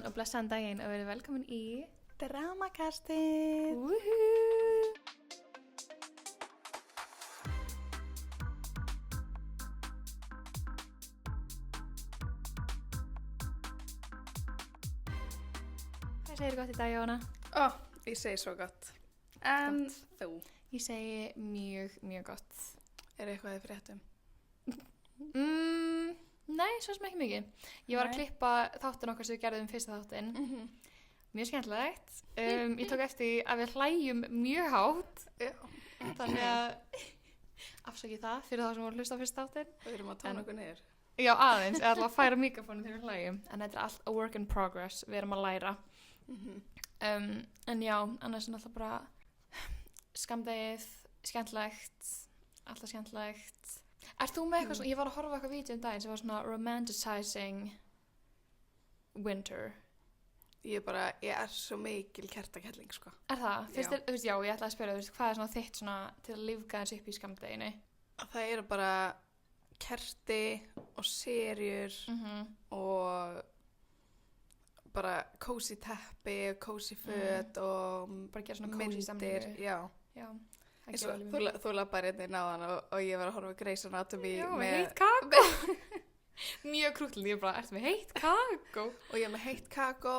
Góðan og blessaðan daginn og verið velkomin í Dramakastið. Woohoo! Hvað segir gott í dag, Jóna? Ég segi svo gott. En þú? Ég segi mjög gott. Er eitthvað þið fréttum? Nei, svo sem ekki mikið. Ég var að Nei. klippa þáttinn okkar sem við gerðum fyrsta þáttinn. Mjög skemmtilegt. Ég tók eftir því að við hlæjum mjög hátt. Já. Þannig að afsakið það fyrir þá sem voru að hlusta á fyrsta þáttinn. Við erum að tóna okkur niður. Já, aðeins. Eða alltaf að færa mikrofónu þegar við hlæjum. En þetta er allt a work in progress. Við erum að læra. En já, annars er alltaf bara skammdegið, skemmtilegt, alltaf skemmtilegt. Ert þú með eitthvað svona, ég var að horfa á eitthvað vídeo um daginn sem var svona romanticizing winter. Ég er svo mikil kertakelling, sko. Er það? Fyrst Já. þú veist, já, ég ætlaði að spyrja, þú veist, hvað er svona þitt svona til að lífga þess upp í skammdeginu? Það eru bara kerti og serjur og bara cozy teppi og cozy föt og Bara gera svona cozy stemningu. myndir. Já. Já. það Eins gerir og alveg þú mikið. labbar hérna inn á hann og ég var að horfa á Grey's Anatomy Já, með heitt kakó. Mjög krúttlindi, ég bara, ertu með heitt kakó? og ég með heitt kakó,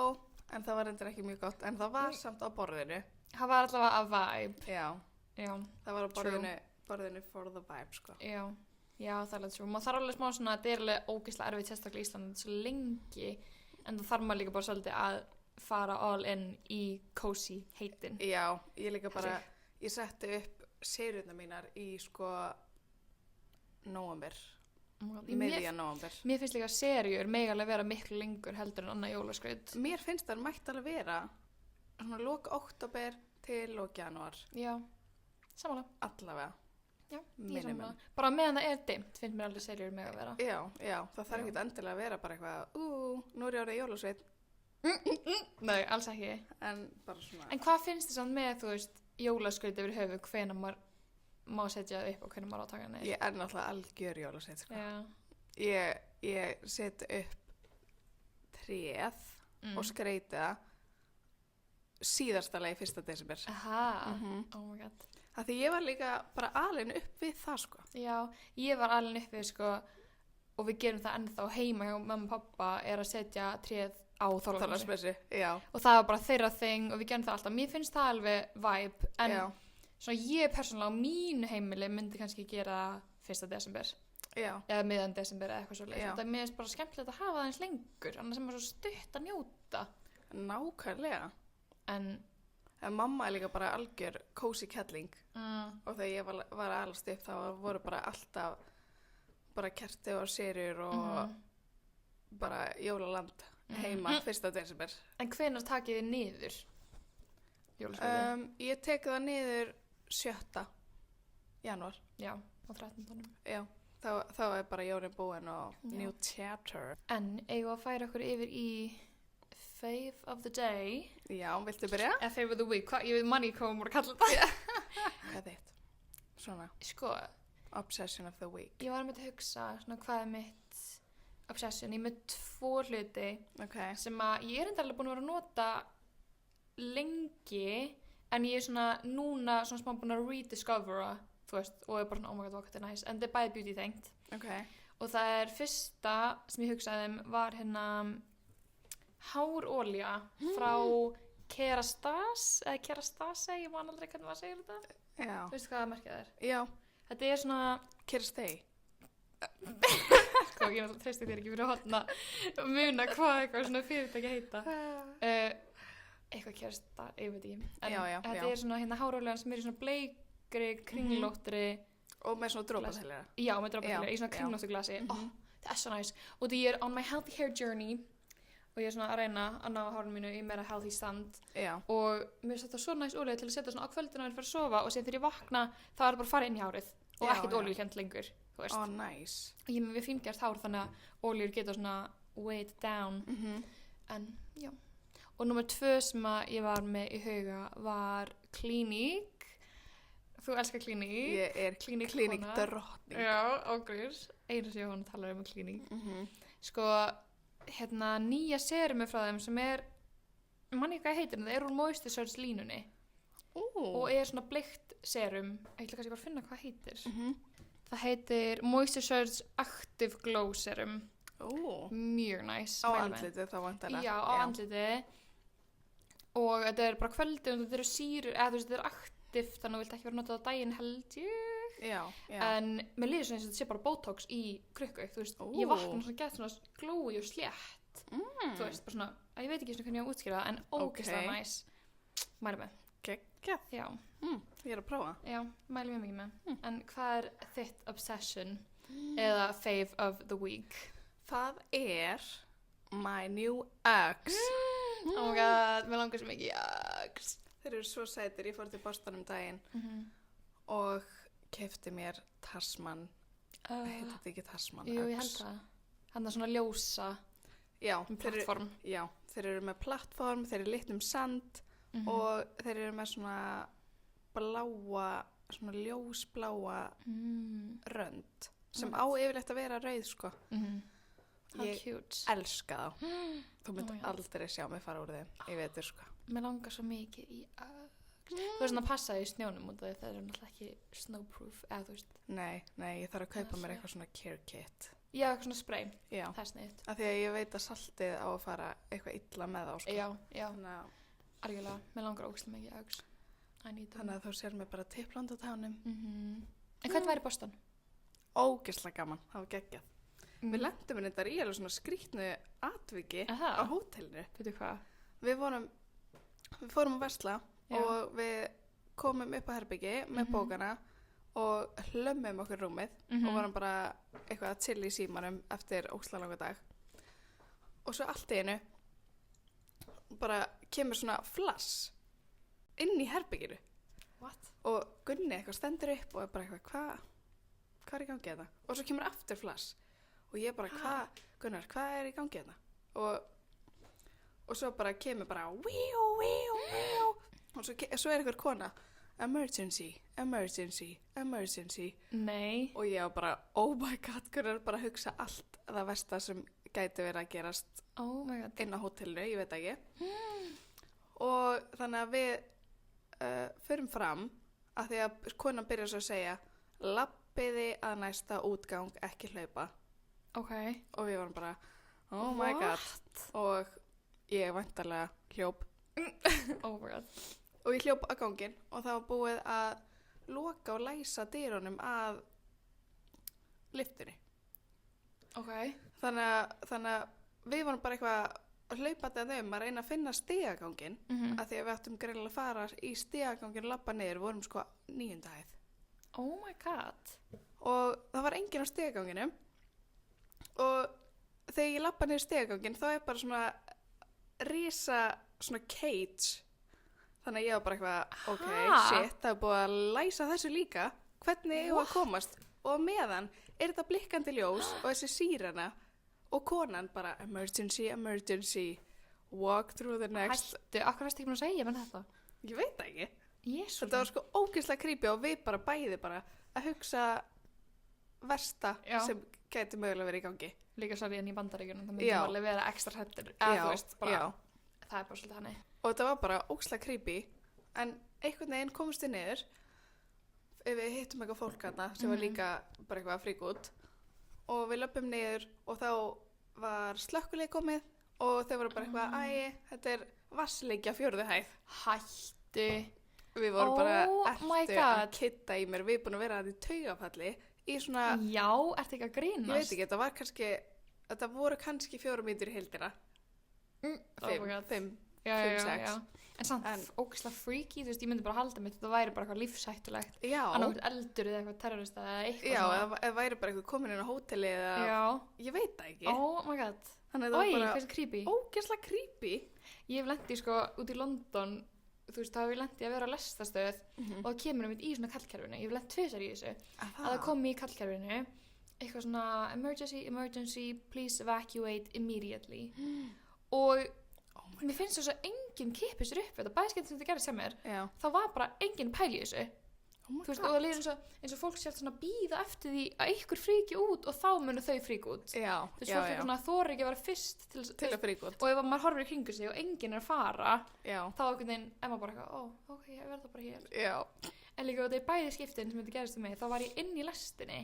en það var endur ekki mjög gott, en það var samt á borðinu. Það var allavega að vibe. Já, Já, það var á True. borðinu for the vibe, sko. já, það er alveg trú. Maður þarf alveg smá svona, þetta er alveg ógeðslega erfitt sérstaklega í Íslandi, þetta er svo lengi, en það þarf maður líka bara svolítið að fara all in í cozy heitin. Já, ég líka bara, ég setti upp serjurnar mínar í, sko, nóvember, miðjan nóvember. Mér finnst líka serjur mega alveg vera miklu lengur heldur en annað jólaskraut. Mér finnst það mætti alveg vera svona lok október til lok janúar, Já, samanlega. allavega. Já, ég Minimum. samanlega. Bara meðan það er dimmt finnst mér alveg serjur mega að vera. Já, það þarf Já. ekki endilega að vera bara eitthvað, nú er ég orðið jólasveit, Nei, alls ekki. en bara svona. En hvað finnst þið samt með, þú veist, jólaskraut yfir höfuð, hvenær maður má setja það upp og hvenær maður á að taka það niður? Ég er náttúrulega algjör jólasveit, sko. Já. Ég seti upp tréð og skreyti það síðasta leið 1. desember. Aha, Mhm. oh my god. Það því ég var líka bara alin upp við það, sko. Já, ég var alveg uppið, sko, og við gerum það ennþá heima hjá mamma og pappa er að setja tréð á Þorláksmessu. Þorláksmessu, já. Og það var bara þeirra þing og við gerum það alltaf. Mér finnst það alveg vibe, en Já. svona ég persónulega á mínu heimili myndi kannski gera 1. desember. Já, Eða miðjan desember eða eitthvað svo leið. Já. Það mér finnst bara skemmtilegt að hafa það eins lengur, annars er maður svo stutt að njóta. nákvæmlega. En, En mamma er líka bara algjör cozy kettling og þegar ég var að alast upp þá voru bara alltaf bara kerti og serjur og bara jólaland heima 1. desember. en hvenær takið þið niður jólaskrauti? Ég tek það niður 7. janúar. Já, á 13. Já, þá er bara jólin búin og Já. new chapter. En eigum að færa okkur yfir í Fave of the Day Já, viltu byrja? eða Fave of the Week, ég veit manni hvað maður að kalla þetta. Hvað er þitt? Svona, Sko, obsession of the week. ég var með að hugsa svona, hvað er mitt obsession. Ég er með 2 hluti Ok, sem að ég er enda alveg búin að vera að nota lengi, en ég er svona núna svona smá búin að rediscovera, þú veist, og er bara svona, oh my god, hvað þetta er nice, en þetta er bæði beauty tengt. ok. Og það er fyrsta sem ég hugsaði var hérna hárolía frá Kerastase, eða Kerastase, ég man aldrei hvernig maður segir þetta. Já, Veistu hvað það merkið er? já, Þetta er svona, Kirstei. sko, ég treysti þér ekki fyrir að hotna muna hvað eitthvað svona fyrirtæki heita. Eitthvað Kerastase, ég veit ekki. En Já, þetta er svona hérna hárolían sem er í svona bleikri, kringlóttri, Og með svona drópaseljara. já, með droppaseljara, Já, í svona já. kringlóttu glasi. Það er svo næs. Og því ég er on my healthy hair journey og ég er svona að reyna að ná hárinu mínu í meira healthy stand Já, og mér finnst þetta svo næs olíu til að setja svona á kvöldinu og fyrir að sofa og síðan þegar ég vakna þá er það bara að fara inn í hárið og Já, ekkert já. olíukent lengur, þú veist. nice. Og ég er með fíngert hár þannig að olíur geta svona weighed down. En já. Og númer 2 sem að ég var með í huga var Clinique. Þú elskar Clinique. Ég er Clinique klínik kona. drottning. Já, ágrís. Einu sem ég talar um Clinique. Sko, nýja serumi frá þeim sem manni hvað heitir, það úr Moisture Surge línunni og svona bleikt serum, ég ætla kannski bara að finna hvað heitir. Það heitir Moisture Surge Active Glow Serum. Mjög næs. Á andlitið þá vantarlega. Já, á andlitið. Og þetta bara kvöldið og þetta sýrur, þetta aktiv, þannig að þú vilt ekki vera notað á daginn held ég. Já. En mér líður svona eins og þetta sé bara Botox í krukku, þú veist. Ég vakna svona gett svona glói og slétt. Þú veist, bara svona, ég veit ekki svona hvernig ég á að útskýra það, en ógeðslega næs. Mæli með. Geggjað. Já. Ég að prófa. Já, mæli mjög mikið með. En hvað þitt obsession eða fave of the week? Það my new Uggs. Oh my god, mér langar svo mikið í Uggs. Þeir eru svo sætir, ég fór til Boston daginn og keypti mér Tasman. Heitir þetta ekki Tasman Uggs? Jú, ég held það. Hann svona ljósa plattform. Já, þeir eru með plattform, þeir eru litlum sand og þeir eru með svona bláa, svona ljósbláa rönd sem á yfirleitt að vera rauð, sko. Ég elska þá. Þú myndir aldrei sjá mig fara úr þeim, ég veit þér, sko. Mér langar svo mikið í Uggs. Þú veist svona að passa í snjónum út af því það eru náttúrulega ekki snowproof, eða þú veist. Nei, ég þarf að kaupa mér eitthvað svona care kit. Já, eitthvað svona spray. Já. Það sniðugt. Af því að ég veit að saltið á að fara eitthvað illa með þá, sko. Já. Þannig að algjörlega, mér langar ógeðslega mikið í Uggs. Þannig að þú sér mig bara tippland á tánum. En hvernig væri Boston? Ógeðslega gaman, það var geggjað. Við lentum þetta í alveg svona skrýtnu atviki á hótelinu. Veitu hvað? Við fórum að versla og við komum upp á herbyggi með bókana og hlömmum okkur rúmið og vorum bara eitthvað að chilla í símanum eftir ógeðslega langa dag. Og svo allt í einu bara kemur svona flass inn í herbygginu. What? Og Gunni eitthvað stendur upp og er bara eitthvað, hvað er í gangi þetta? Og svo kemur aftur flass. Og ég bara, Gunnar, hvað er í gangi þetta? Og svo bara kemur bara víu. Og svo er einhver kona, emergency. Nei. Og ég bara, oh my god, Gunnar bara hugsa allt það versta sem gæti verið að gerast inn á hótelinu, ég veit ekki. Og þannig að við förum fram að því að konan byrjar svo að segja labbiði að næsta útgang, ekki hlaupa. Og við vorum bara oh my god. Og ég væntanlega hljóp. Oh my god. Og ég hljóp að ganginn og það var búið að loka og læsa dyrunum að lyftunni. Þannig að við vorum bara eitthvað hlaupandi að þeim að reyna að finna stigaganginn af því að við ættum greinilega að fara í stigaganginn og labba niður, við vorum sko 9. hæð. Oh my god. Og það var enginn á stigaganginu og þegar ég labba niður stigaganginn þá er bara svona risa svona cage. Þannig að ég var bara eitthvað, shit, það er búið að læsa þessu líka, hvernig ég var að komast? Og meðan er þetta blikkandi ljós og þessi sírena og konan bara emergency, walk through the next. Hættu, akkur varstu ekki búin að segja mér þetta? Ég veit það ekki. Jesús. Þetta var sko ógeðslega creepy og við bara bæði bara að hugsa versta sem gæti mögulega verið í gangi. Líka svo en í Bandaríkjunum, það myndi alveg vera ekstra hræddir. Það er bara svolítið hannig. Og þetta var bara ógeðslega creepy, en einhvern veginn komumst við niður, við hittum eitthvað fólk þarna sem var líka bara eitthvað að fríka út. Og við löpum niður og þá var slökkvilið komið og þau voru bara eitthvað, þetta er vatnsleikja 4. hæð. Hættu. Við vorum bara að kitta í mér, við erum búin að vera að því taugafalli í svona... Já, ertu ekki að grínast? Ég veit ekki, þetta voru kannski 4 mínútur í heildina. 5, 6. En samt ógeðslega freaky, þú veist, ég myndi bara halda mig, þetta væri bara eitthvað lífshættulegt. Já. Annað eldur eða eitthvað terrorista eða eitthvað svona. Já, eða væri bara eitthvað komin inn á hóteli eða... Ég veit það ekki. Oh my god. Þannig að það var bara... Hversu creepy. Ógeðslega creepy. Ég hef lent í sko út í London, þú veist, þá hef ég lent í að vera á lestastöð og það kemur í svona kallkerfinu. Ég hef lent 2 í þessu. Að það kom í kallkerfinu, eitthvað svona emergency, please evacuate immediately. Og mér finnst þess að enginn kippir sér upp þetta bæskend sem þetta gerði sem mér. Þá var bara enginn pæli í þessu. my þú veist, God. og það líður eins og fólk sér svona býða eftir því að ykkur fríki út og þá munu þau fríka út. Já, Þú veist, fólk er svona þorir ekki að vera fyrst til að fríka út. og ef maður horfir í kringu sig og enginn er að fara, Já, þá einhvern veginn er maður bara eitthvað, ok, ég verða bara hér. já. En líka þetta er bæði skiptin sem þetta gerist um mig, þá var ég inn í lestinni.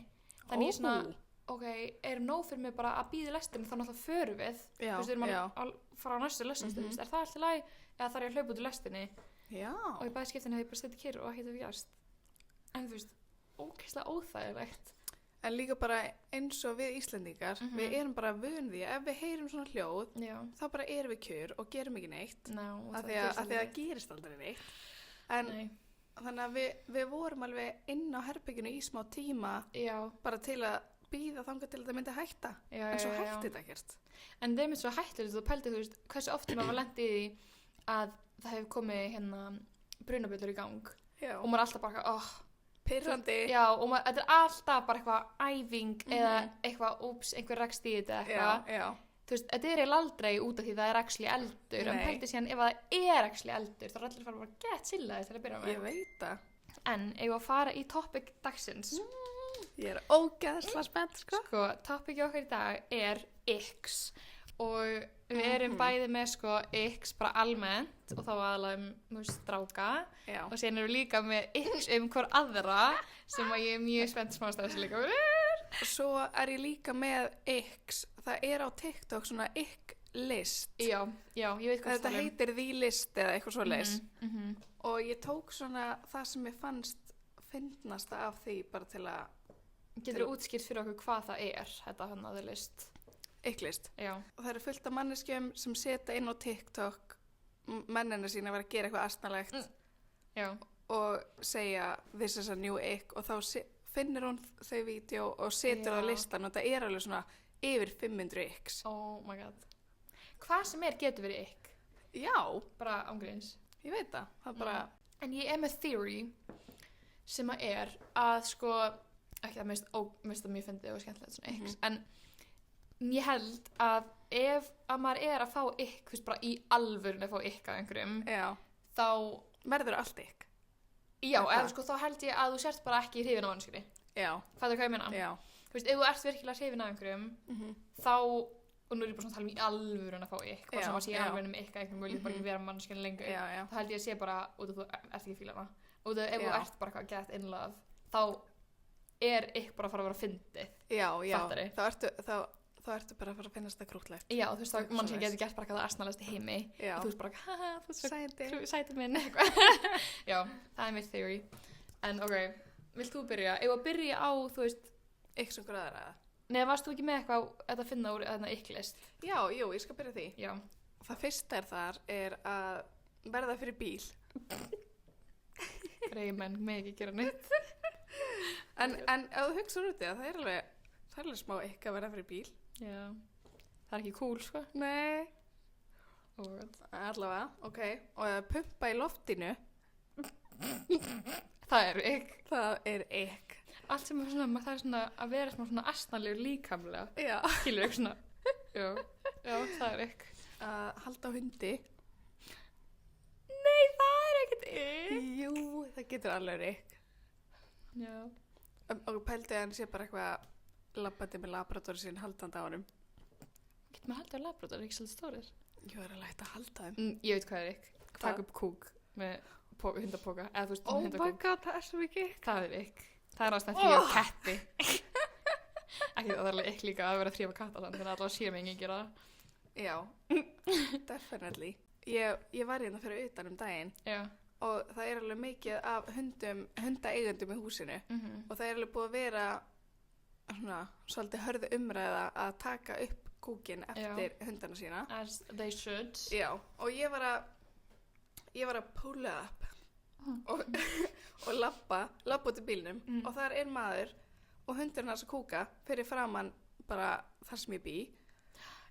Þannig ég svona, ok, erum nóg fyrir mig bara að býða lestinni, þá náttúrulega förum við. Já, Þú veist, við erum já. að fara á næstu lestinstöð, er það alltaf læg eða þarf ég að hlaupa út úr lestinni? Já. Og í bæði skiptin hefði ég bara stætt kyrr og ekkert að gerst. En þú veist, ógeðslega óþægilegt. En líka bara eins og við Íslendingar, við erum bara vön því að ef við heyrum svona hljóð, Já. þá bara erum við kjur og gerum ekki neitt. No, Af því að það gerist aldrei neitt. En Nei. þannig að við vorum alveg inn á herbygginu í smá tíma Já. bara til að býða þangað til þetta myndi hætta. Já, En svo já, já. hætti þetta ekkert. En það er mér svo hættur, þú pældi, þú veist, hversu oft maður lendi í því að það hefur komið hérna brunabjöllur í gang Já. og maður er alltaf bara, Pirrandi. já, og maður, þetta er alltaf bara eitthvað æfing eða eitthvað, úps, einhver rekst í þetta eitthvað. Já. Þú veist, þetta er eiginlega aldrei út af því það er actually eldur, en Nei. pældi síðan ef það er actually eldur, þá er allir fara bara get sillaðist til að byrja með. Ég veit það. En ef að fara í topic dagsins, Ég er ógeðslega spennt, sko. sko, topicið okkar í dag er X og við erum bæði með sko X bara almennt og þá aðalega þú veist, stráka Já. og síðan erum við líka með X hver aðra sem að ég er mjög spennt smástæðis líka fyrir. Og svo er ég líka með X. Það er á TikTok svona X-list. Já, ég veit hvað Þetta heitir The List eða eitthvað svoleiðis. -hmm. Og ég tók svona það sem ég fannst fyndnasta af því bara til að Getur þú útskýrt fyrir okkur hvað það er, þetta hann aðeins list? X-list. Já. Og það eru fullt af manneskjum sem setja inn á TikTok mennina sína að vera að gera eitthvað astnalegt Já. og segja this is a new ick og þá finnur hún þau vídeo og setur Já. á listan og það er alveg svona yfir 500 icks. Oh my god. Hvað sem getur verið ykk, Já, bara ángríns. ég veit það. Það er bara, En ég er með theory sem að sko, ekki það mest að mjög fyndið og skemmtilegt svona ykks, en ég held að ef að maður er að fá ykk, þú veist bara í alvörun að fá ykk af einhverjum, já, þá, verður allt ick. já, Er það? eða sko þá held ég að þú sért bara ekki hrifin af mannskri. Já, Hvað er hvað ég meina? já. Þú veist, ef þú ert virkilega hrifin af einhverjum, þá, og nú er ég bara svona að tala um í alvörun að fá ykk, bara Já, sem að sé í já. alvörun ykk að einhverjum vilja bara ekki vera mannskjörn lengur. Já, já. Þá held ég að sé bara út af þú ert ekki fíla hana. Og ef þú Já. ert bara eitthvað get in love, þá er ykk bara að fara að vera fyndið. Já, já. Fattari? Þá ertu bara að fara að finnast það krútlegt. Já, þú veist, þá mannskjörn Svoleiðis. getur gert bara eitthvað það asnalegst í heimi. Já. Og þú veist bara, haha, þú veist svo Sæti. sætið minn, eitthvað. Já, það er mitt theory. En ok, vilt þú byrja? Ef að byrja á, þú veist, Icks og græðara. neða varst þú ekki með eitthvað að finna úr þarna ykklist? Já, jú, ég skal byrja því. Já. Það fyrsta þar er að verða fyrir bíl. Reymenn, með ekki gera neitt. En ef þú hugsaður út í það er alveg smá ick að verða fyrir bíl. Já. Það er ekki cool, sko. Nei. Oh my god. Allavega, ok. Og að pumpa í loftinu, Það er ykk. það er ick. Allt sem er svona, það er svona að vera svona asnalegur líkamlega. Já. Skilur ykkur svona. Já, það er ykk. Að halda á hundi. Nei, það er ekkert ykk. Jú, það getur alveg ick. Já. Og pældi að hann sé bara eitthvað labbandi með labradori sín haldandi á honum. Getur maður haldið á labrador, ekki svolítið stórir? Jú, er alveg hægt að halda þeim. Ég veit hvað er ykk. Hvað? Takk upp kúk með hundapoka. Eða þú veist, Oh my hundakúk. god, það er svo mikið ick. Það er ykk. Það er ástæðan því að ketti. Ekki það er alveg ykk líka að vera að þrífa katta þannig að allavega sé mig ekki gera það. Já, definitely. Ég var hérna fyrir utan daginn Já. og það er alveg mikið af hundaeigendum í húsinu og það er alveg búið að vera svona svolítið hörðu umræða að taka upp kúkin eftir hundana sína. As they should. Já, og ég var að pull up og labba út í bílnum og þar er maður og hundurinn hans að kúka fyrir framann bara þar sem ég bý.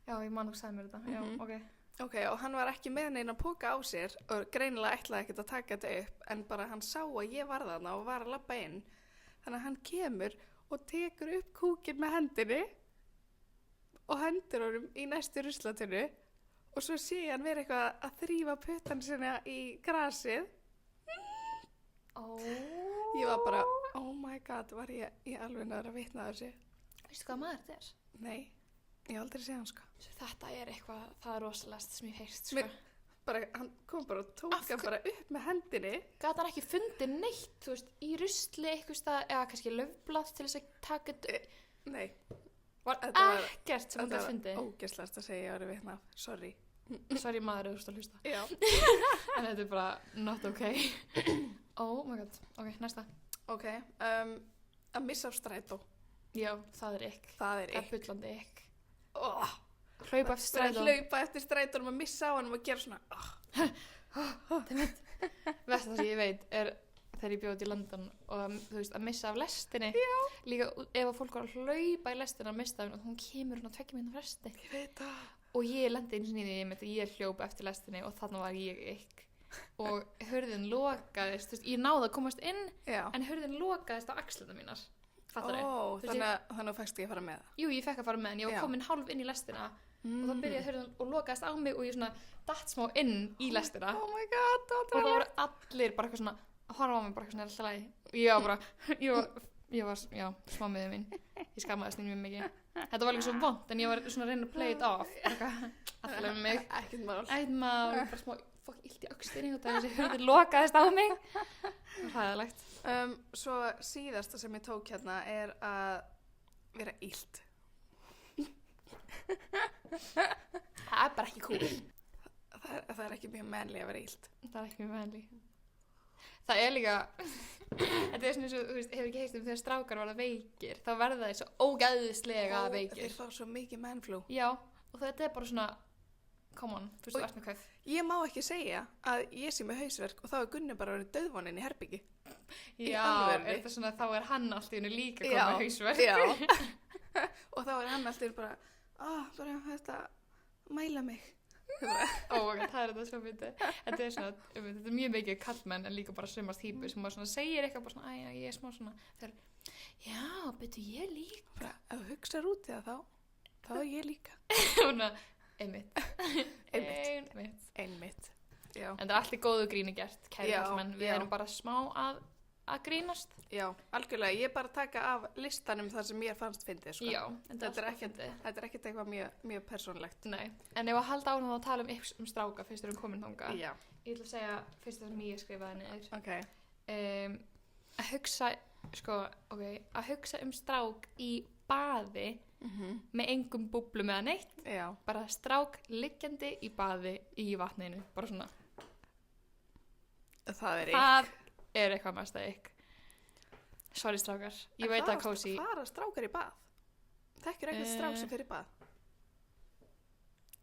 Já, ég man ekki sagði mér þetta. Já, ok. Ok, og hann var ekki með neina póka á sér og greinilega ætlaði ekkert að taka þetta upp en bara hann sá að ég var þarna og var að labba inn. Þannig að hann kemur og tekur upp kúkin með hendinni og hendur honum í næstu ruslatunnu og svo sé ég hann vera eitthvað að þrífa puttan sinna í grasið. Oh Ég var bara, oh my god, var ég alveg næður að vitna þessu? Veistu hvað maður þetta er? Nei, ég hef aldrei séð hann sko. Þetta er eitthvað, það er rosalegst sem ég heyrst sko. Bara, hann kom bara og tók hann bara upp með hendinni. Gat hann ekki fundið neitt, þú veist, í rusli eitthvað stað, eða kannski laufblað til þess að taka þetta? Nei. Var ekkert sem hann gat fundið? Þetta var ógeðslegast að segja ég árið vitna. Sorry. Sorry maður, þú veist að hlusta. Já. En þetta er bara not okay. Oh my god. Ok, næsta. Ok, að missa á strætó. Já, það er ykk. Það er Það er bullandi ykk. Hlaupa Hlaupa eftir strætó. Hlaupa eftir strætónum að missa á hann og gera svona. Verst það sem ég veit er þegar ég bjóði í London og þú veist að missa af lestinni. Já. Líka ef að fólk var að hlaupa í lestina að missa af henni og hún kemur hún á 2 mínútna fresti. Ég veit það. Og ég lendi einu sinni í því ég hljópa eftir lestinni og þannig var ég ykk. Og hurðin lokaðist, þú veist, ég náði að komast inn, en hurðin lokaðist á axlina mínar. Fattar þau? Þannig að fækst ég að fara með það. Jú, ég fekk að fara með en ég var komin hálf inn í lestina og þá byrjaði hurðin og lokaðist á mig og ég svona datt smá inn í lestina. Oh my god, og það voru allir bara eitthvað svona að horfa á mig bara eitthvað svona alltaf lagi. Og ég var bara, ég var smá miður mín. Ég skammaðist mjög mikið. Þetta var líka svo vont en ég var svona að reyna að play it off. Alltaf með mig. Ekkert mál. Bara smá fokk illt í öxlinni og þessi hurðin lokaðist á mig. Það var hræðilegt. Svo síðasta sem ég tók hérna er að vera illt. Það er bara ekki cool. Það er ekki mjög manly að vera illt. Það er ekki mjög manly. Það er líka, þetta er svona eins og, þú veist, hefur ekki heyrt þegar strákar verða veikir, þá verða þeir svo ógeðslega veikir. Þeir fá svo mikið manflu. Já, og þetta er bara svona, come on, þú veist, þú ert með hvað. Ég má ekki segja að ég sé með hausverk og þá er Gunni bara verið dauðvoninn í herbyggi. Já, er þetta svona, þá er hann alltaf í hennu líka komið með hausverk. Já, og þá er hann alltaf bara, bara þetta, mæla mig. Það er þetta svo myndið. Þetta er svona, þetta er mjög mikið kallmenn en líka bara sumast típur sem bara svona segir eitthvað bara svona, ég er smá svona, þegar, já, betur ég líka. Bara, ef þú hugsar út í það þá er ég líka. Svona, einmitt. Já. En það er alltaf góðu gríni gert, kæri kallmenn, við erum bara smá að grínast. Já, algjörlega, ég er bara að taka af listanum þar sem mér fannst fyndið, sko. Já, þetta er ekkert eitthvað mjög persónulegt. Nei, en ef að halda árum að tala um stráka fyrst erum komin þangað. Já. Ég ætla að segja fyrst það sem ég skrifaði niður. Ok. Að hugsa, að hugsa strák í baði með engum búblum eða neitt. Já. Bara strák liggjandi í baði í vatninu, bara svona. Það er eitthvað mest að ykk. Sorry strákar, ég veit að kósi. Fara strákar í bað? Þekkir eitthvað strák sem fer í bað?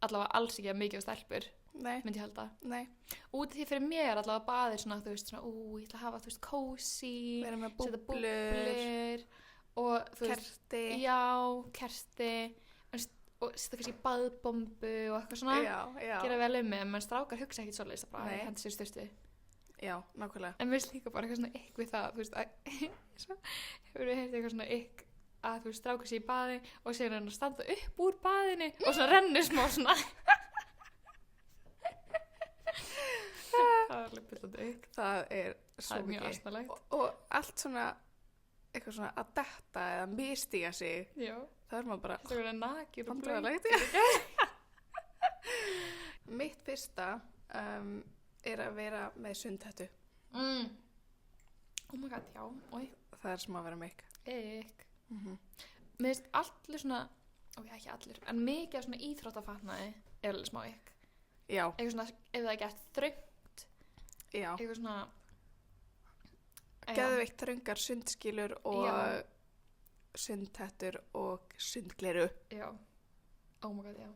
Allavega alls ekki að mikið á stelpur. Nei. Myndi ég halda. Nei. Út því fyrir mér allavega baðir svona, þú veist, svona, ég ætla að hafa, þú veist, kósi. Vera með búblur. Og þú veist. Kerti. Já, kerti. Og setja kannski baðbombu og eitthvað svona. Já. Gera vel mig, menn strákar hugsa ekkert svoleiðis að bara hendi sér styrstu. Já, nákvæmlega. En mér líka bara eitthvað svona ykk við það, þú veist, hefur við heyrt eitthvað svona ykk að þú veist, stráka sér í baði og sér hann að standa upp úr baðinu og svona rennur smá svona. Það er alveg byllandi ykk. Það er svo mikið. Það er mjög astnalegt. Og allt svona, eitthvað svona að detta eða misstíga sig. Já. Það er maður bara. Það er nakir og blöð. Mitt fyrsta er að vera með sundhettu. Oh my god, já. Oi. Það er sem að vera með ykk. Mér finnst allir svona, ekki allir, en mikið af svona íþróttafatnaði er alveg smá ykk. Já. Eitthvað svona, ef það er gert þröngt. Já. Eitthvað svona. Geðveikt þröngar sundskýlur og sundhettur og sundgleru. Já. Oh my god, já.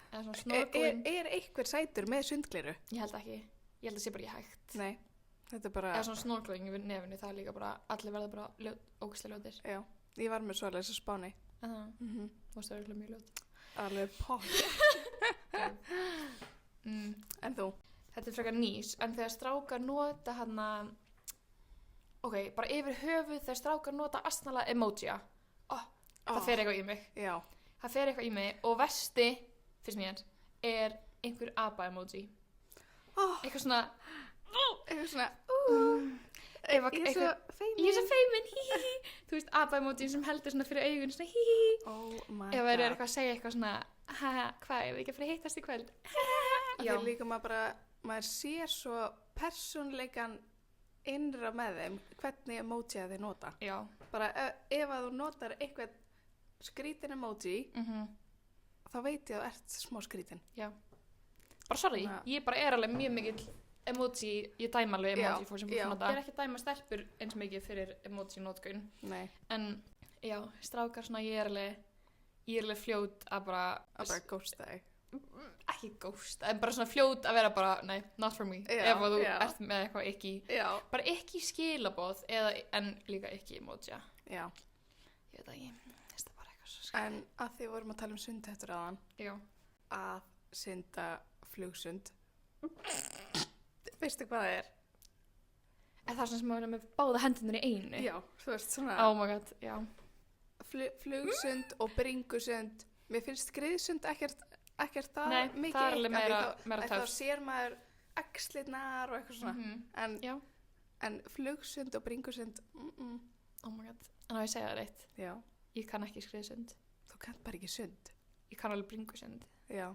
Er einhver sætur með sundgleru? Ég held ekki. Ég held að það sé bara ekki hægt. Nei, þetta er bara. Eða svona snorkeling við nefinu, það er líka bara, allir verða bara ógeðslega ljótir. Já, ég var með svoleiðis á Spáni. Þú varst örugglega mjög ljót. Alveg pott. En þú? Þetta er frekar nýs, en þegar strákar nota hana, bara yfir höfuð þegar strákar nota astnalega emojiða. Það fer eitthvað í mig. Já. Það fer eitthvað í mig og versti fyrst mér er einhver apa emoji. Eitthvað svona ef Ég er svo feimin. ég er svo feimin, hí. Þú veist, apa-emoji sem heldur svona fyrir augun, svona hí. Oh my Ef god. það er eitthvað að segja eitthvað svona, hvað, ef við ekki að fara að hittast í kvöld? Já. Þegar líka maður sér svo persónleikan innra með þeim, hvernig emoji að þið nota. Já. Bara ef að þú notar eitthvað skrítin emoji, þá veit ég að þú ert smá skrítin. Já. Bara sorry, ég bara er alveg mjög mikill emoji, ég dæma alveg emoji fólk sem fólk nota. Ég er ekki að dæma stelpur eins mikið fyrir emoji notkun. Nei. En já, strákar svona, ég er alveg fljót að bara ghosta þig. Ekki ghost, en bara svona fljót að vera bara, nei, not for me. Já, ef þú já. ert með eitthvað ekki, Já. bara ekki skilaboð en líka ekki emoji. Já. Ég veit ekki, þetta er bara eitthvað svo skil. En að því vorum að tala um sundhettur áðan, Já. að synda flugsund. Veistu hvað það er? Er það svona sem að vera með báða hendunir í einu? Já, þú veist svona Oh my god, já. Flugsund og bringusund. Mér finnst skriðsund ekkert það Nei, mikið. það er alveg meira Þá töff. sér maður axlirnar og eitthvað svona. Já. En flugsund og bringusund, Oh my god, en á ég segja það reitt. já, Ég kann ekki skriðsund. þú kannt bara ekki sund. Ég kann alveg bringusund. Já.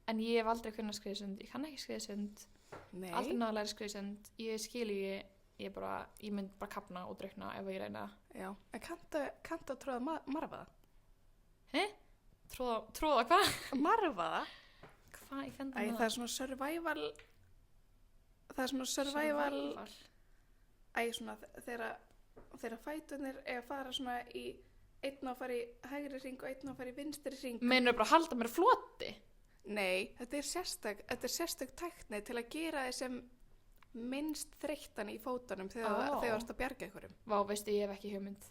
En ég hef aldrei kunnað skriðsund. Ég kann ekki skriðsund. Nei. Aldrei náða að læra skriðsund. Ég skil ég mynd bara kafna og draukna ef ég reyna. Já. En kanntu að tróða marfaða? Tróða hvað? Marfaða? Hvað í fendan Æ, það er svona survival. Það er svona survival. Æ, svona þegar fæturnir er að fara svona í einn á að fara í hægri hring og einn á að fara í vinstri hring. Meinur bara að halda mér á floti? Nei, þetta er sérstök tækni til að gera þið sem minnst þreyttan í fótunum þegar þú ert að bjarga einhverjum. Vá, veistu, ég hef ekki hugmynd.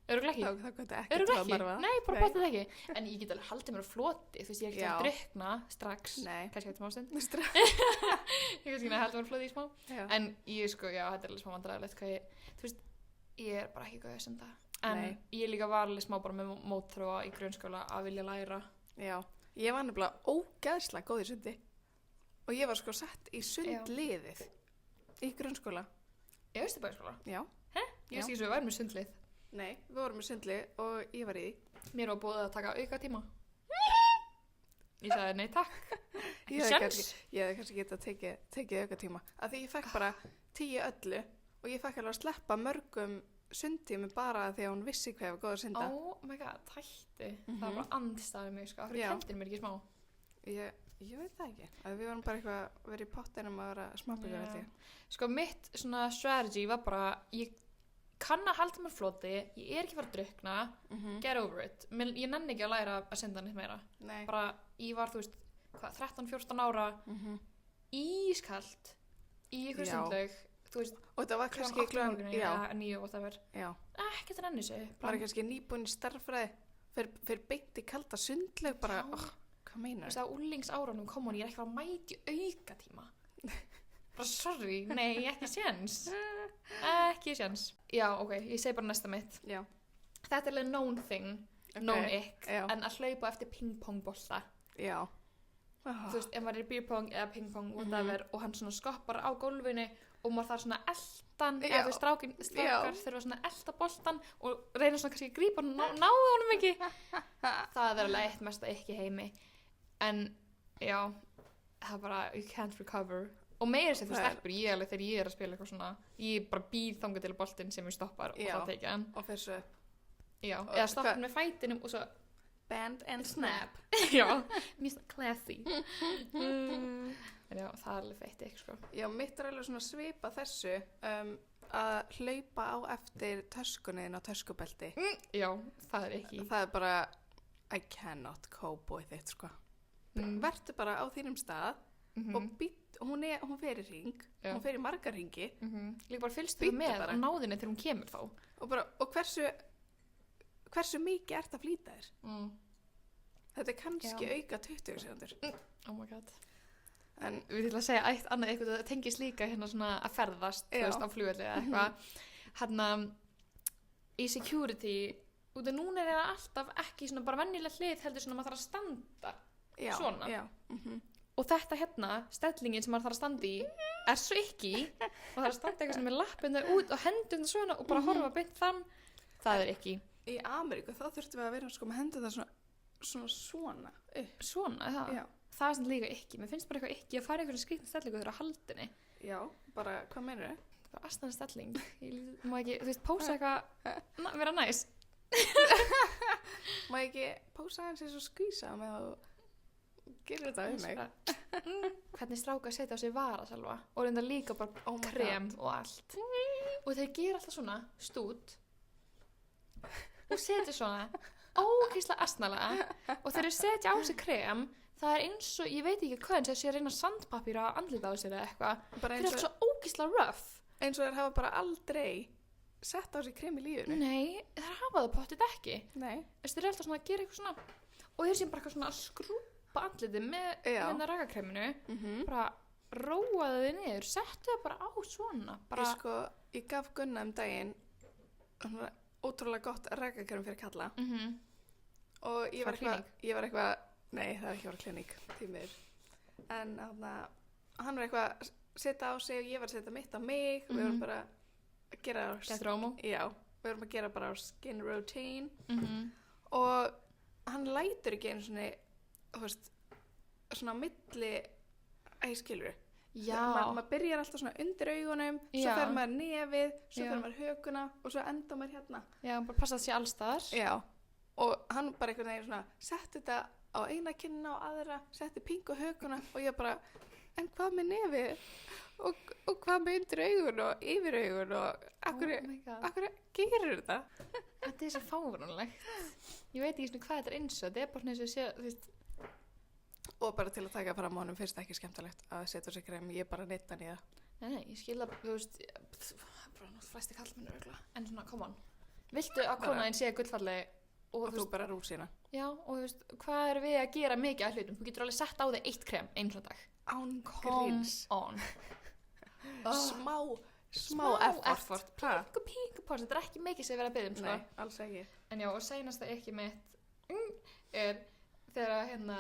Örugglega ekki? Það gæti ekki Örugglega tróða marfaða. Nei, bara bóttið ekki. En ég get alveg haldið mér á floti. Þú veist, ég er ekki að drukna strax. Nei. Kannski eftir smá stund. Ég kannski að halda mér á floti í smá. Já. En ég sko, já, þetta er alveg smá vandræðilegt hvað þú veist, ég er bara ekki góð að sunda. En ég líka var alveg smá bara með mótþróa í grunnskóla að vilja læra. Já, ég var nefnilega ógeðslega góð í sundi. Og ég var sko sett í sundliðið í grunnskóla. Í Austurbæjarskóla? Já. Ég veist ekki svo við værum með sundlið. Nei, við vorum með sundlið og ég var í því. Mér var búið að taka auka tíma. Ég sagði nei takk. Ég hefði kannski getað tekið auka tíma. Af því ég fekk bara 10 öllu og ég fekk alveg að sleppa mörgum sundtími bara því að hún vissi hvað ég var góð að synda. Oh my god, hætti. Það var bara andstæðið mig, sko. Það fyrir kentir mér ekki smá. Ég veit það ekki. Að við varum bara eitthvað að vera í pottinum að vera smábyggur held ég. Sko mitt svona strategy var bara, ég kann að halda mér floti, ég er ekki að fara að drukna, get over it. Ég nenni ekki að læra að synda neitt meira. Nei. Bara, ég var, þú veist, 13-14 ára, ískalt, í ykkur sundlaug, þú veist, og þetta var kannski klukkan 8 eða 9 og það verð. Já. Ekkert að nenni sig. Bara kannski nýbúin í starffræði, fyrir beint í kalda sundlaug, bara, hvað meinar það? Úlingsárunum kom hún, ég er ekki að fara að mæti auka tíma. Bara sorry, nei, ekki séns. Ekki séns. Já, ok, ég segi bara næsta mitt. Já. Þetta er alveg known thing, known ick, Já. en að hlaupa eftir pingpongbolta. Já. Þú veist, ef maður er beerpong eða pingpong, whatever, og hann svona skoppar á gólfinu og maður þarf svona eldan, eða þú veist, strákar þurfa svona elda boltan og reyna svona kannski að grípa hann og náða honum ekki. Það er alveg eitt mesta ick í heimi. En, já, það er bara, you can't recover. Og meira sem þú stelpur, ég alveg þegar ég er að spila eitthvað svona, ég bara býð þangað til boltinn sem ég stoppar og þá tekið hann. Og fyrir svo. Já, eða stoppar með fætinum og svo bend and snap. Já, mjög svona classy. En já, það er alveg feitt ekki, sko. Já, mitt er alveg svona svipa þessu að hlaupa á eftir töskunniðin á töskubelti. Já, það er ekki. Það er bara, I cannot cope with it, sko. Vertu bara á þínum stað og hún fer í hring, hún fer í margar hringi. Líka bara fylgstu þú með á náðinni þegar hún kemur þá. Og hversu mikið ert að flýta þér? Þetta er kannski auka 20 sekundur. Oh my god. En við ætlum að segja eitt annað eitthvað, það tengist líka hérna svona að ferðast, þú veist, á flugvelli eða eitthvað. Hérna, í security, út af núna er það alltaf ekki svona bara venjulegt hlið, heldur svona maður þarf að standa svona. Já. og þetta hérna, stellingin sem maður þarf að standa í er svo ekki og það er að standa eitthvað svona með lappirnar út og hendurnar svona og bara horfa beint þann, það er ekki. Í Ameríku þá þurftum við að vera sko með hendurnar svona upp. Svona, það? Já. Það er svona líka ekki, mér finnst bara eitthvað ekki að fara eitthvað skrýtna stellingu þegar á haldinni. Já, bara, hvað meinur þau? Bara aðstæðan stelling, ég má ekki, þú veist, pósa eitthvað, vera næs. Má ekki pósa hans eins og skvísa með að gera þetta við mig? Hvernig strákar setja á sig varasalva og reynda líka bara Oh my krem God. og allt. Og þeir gera alltaf svona stút og setja svona ógeðslega astnalega og þegar þeir setja á sig krem, það er eins og, ég veit ekki hvað, eins og þessi að reyna sandpapír að andlita á sér eða eitthvað. Bara Þeir eru alltaf svo ógeðslega rough. eins og þeir hafa bara aldrei sett á sig krem í lífinu. Nei, þeir hafa það pottið ekki. Nei. Þeir eru alltaf svona að gera eitthvað svona og þeir sem bara eitthvað svona að skrúpa andlitið með Já. hérna rakakreminu, Mm bara róaðu þið niður, settu það bara á svona, bara, Ég gaf Gunna daginn svona ótrúlega gott rakakrem fyrir kalla og ég var eitthvað, nei það er ekki að vera kliník, tímir, en hann var eitthvað að setja á sig og ég var að setja mitt á mig og við vorum bara að gera Get Romo. Já, við vorum að gera bara á skin routine og hann lætur ekki einu svona, þú veist, svona á milli æskilur. Já. Maður byrjar alltaf svona undir augunum, svo Já. fer maður nefið, svo Já. fer maður hökuna og svo enda maður hérna. Já, bara passa að sé allstaðar. Já, og hann bara einhvern veginn svona, setti þetta á eina kinnina og aðra, setti pingu hökuna og ég bara, en hvað með nefið? Og hvað með undir augun og yfir augun og akkur gerir þetta? Þetta er svo fáránlegt. Ég veit ekki svona hvað þetta er eins og, þetta er bara svona eins og sé, þú veist, Og bara til að taka fram á honum finnst ekki skemmtilegt að setja sér krem, ég bara neitt hann í það. nei, ég skil það, þú veist, bara flesti kallmennur örugglega. En svona, come on. Viltu að Bara- konaðin sé gullfalleg og Og þú bara rúsina. já, og þú veist, hvað er við að gera mikið af hlutum? Þú getur alveg sett á þig eitt krem einu svona dag. Án Come gríns. on. Smá effort. Ha? Píku pós, þetta er ekki mikið sem við erum að biðja um, sko. Nei, alls ekki. En já, og seinasta ekki mitt er þegar hérna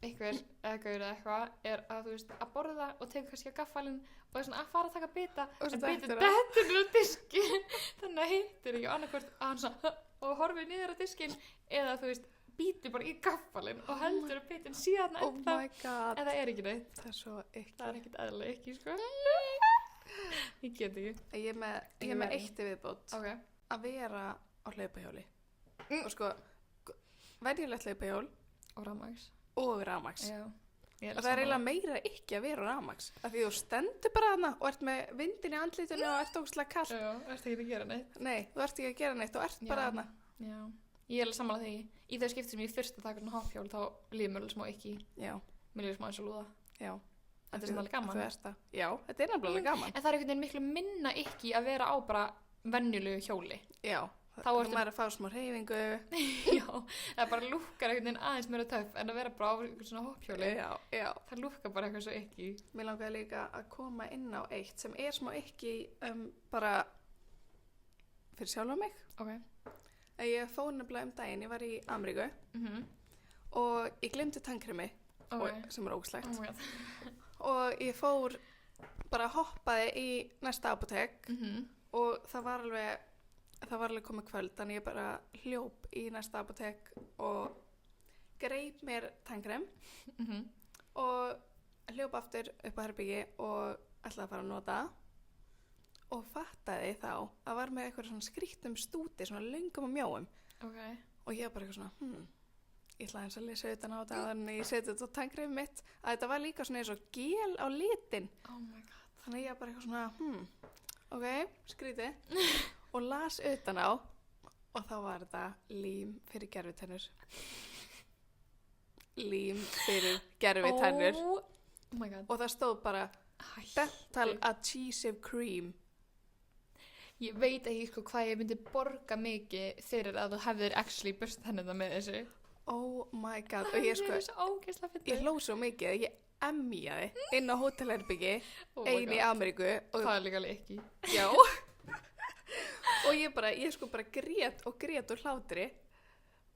einhver eða gaur eða eitthvað er að þú veist að borða og tegur kannski á gaffalinn og er svona að fara að taka bita Og svo en bitur dettur það. dettur á diski þannig að hittir ekki annarkvort að hann svona og horfir niður á diskin eða þú veist býtur bara í gaffalinn og heldur að bitin síðan Oh my god. eða er ekki neitt. Það er svo ekki. Það er ekkert eðlilega ekki, sko. Ég get ekki. Ég er með eitt í viðbót. Ok. Að vera á hlaupahjóli. Og sko, venjulegt hlaupahjól Og rafmagns. og rafmagns. Já. Og það er eiginlega meira ekki að vera á rafmagns. Af því þú stendur bara þarna og ert með vindin í andlitinu og ert ógeðslega kalt. Já, ert ekki að gera neitt. Nei, þú ert ekki að gera neitt og ert bara þarna. Já. Ég er alveg sammála því. Í þau skipti sem ég þurfti að taka svona hoppjól þá líður mér alveg smá ekki. Já, Mér líður smá eins og lúða. já. Þetta er svona alveg gaman. Þú ert það. Já, þetta er nefnilega gaman. En það er einhvern veginn miklu minna ekki að vera á bara venjulegu hjóli. Já, Þá þú ertu- maður að fá smá hreyfingu. Já. Það bara lúkkar einhvern veginn aðeins meira töff en að vera bara á einhvern svona hopphjóli. Já, já. Það lúkkar bara eitthvað svo ekki. Mér langaði líka að koma inn á eitt sem er smá ekki bara fyrir sjálfa mig. Ok. Ég fór nefnilega daginn, ég var í Ameríku Mhm. og ég glemdi tannkremi Ok. sem er ógeðslegt. Oh my god. Og ég fór bara hoppaði í næsta apótek og það var alveg komið kvöld þannig ég bara hljóp í næsta apótek og greip mér tannkrem og hljóp aftur upp á herbyggi og ætlaði að fara að nota það og fattaði þá að var með eitthvað svona skrýttum stúti svona löngum og mjóum Ok. og ég var bara eitthvað svona ég ætlaði eins að lesa utan á þetta þannig ég seti þetta á tannkremið mitt að þetta var líka svona eins og gel á litin Oh my god. þannig ég var bara eitthvað svona ok, skrítið og las utan á og þá var þetta lím fyrir gerfitennur lím fyrir gerfitennur Oh my god. og það stóð bara Hæ. dental adhesive cream Ég veit ekki sko hvað ég myndi borga mikið fyrir að þú hefðir actually burst hennina með þessu. oh my god og ég sko, Það er svo ógeðslega fyndið. ég hló svo mikið að ég emjaði inn á hótelherbyggi Oh my ein í god. Ameríku og Það er líka alveg ekki. já og ég sko bara grét og hlátri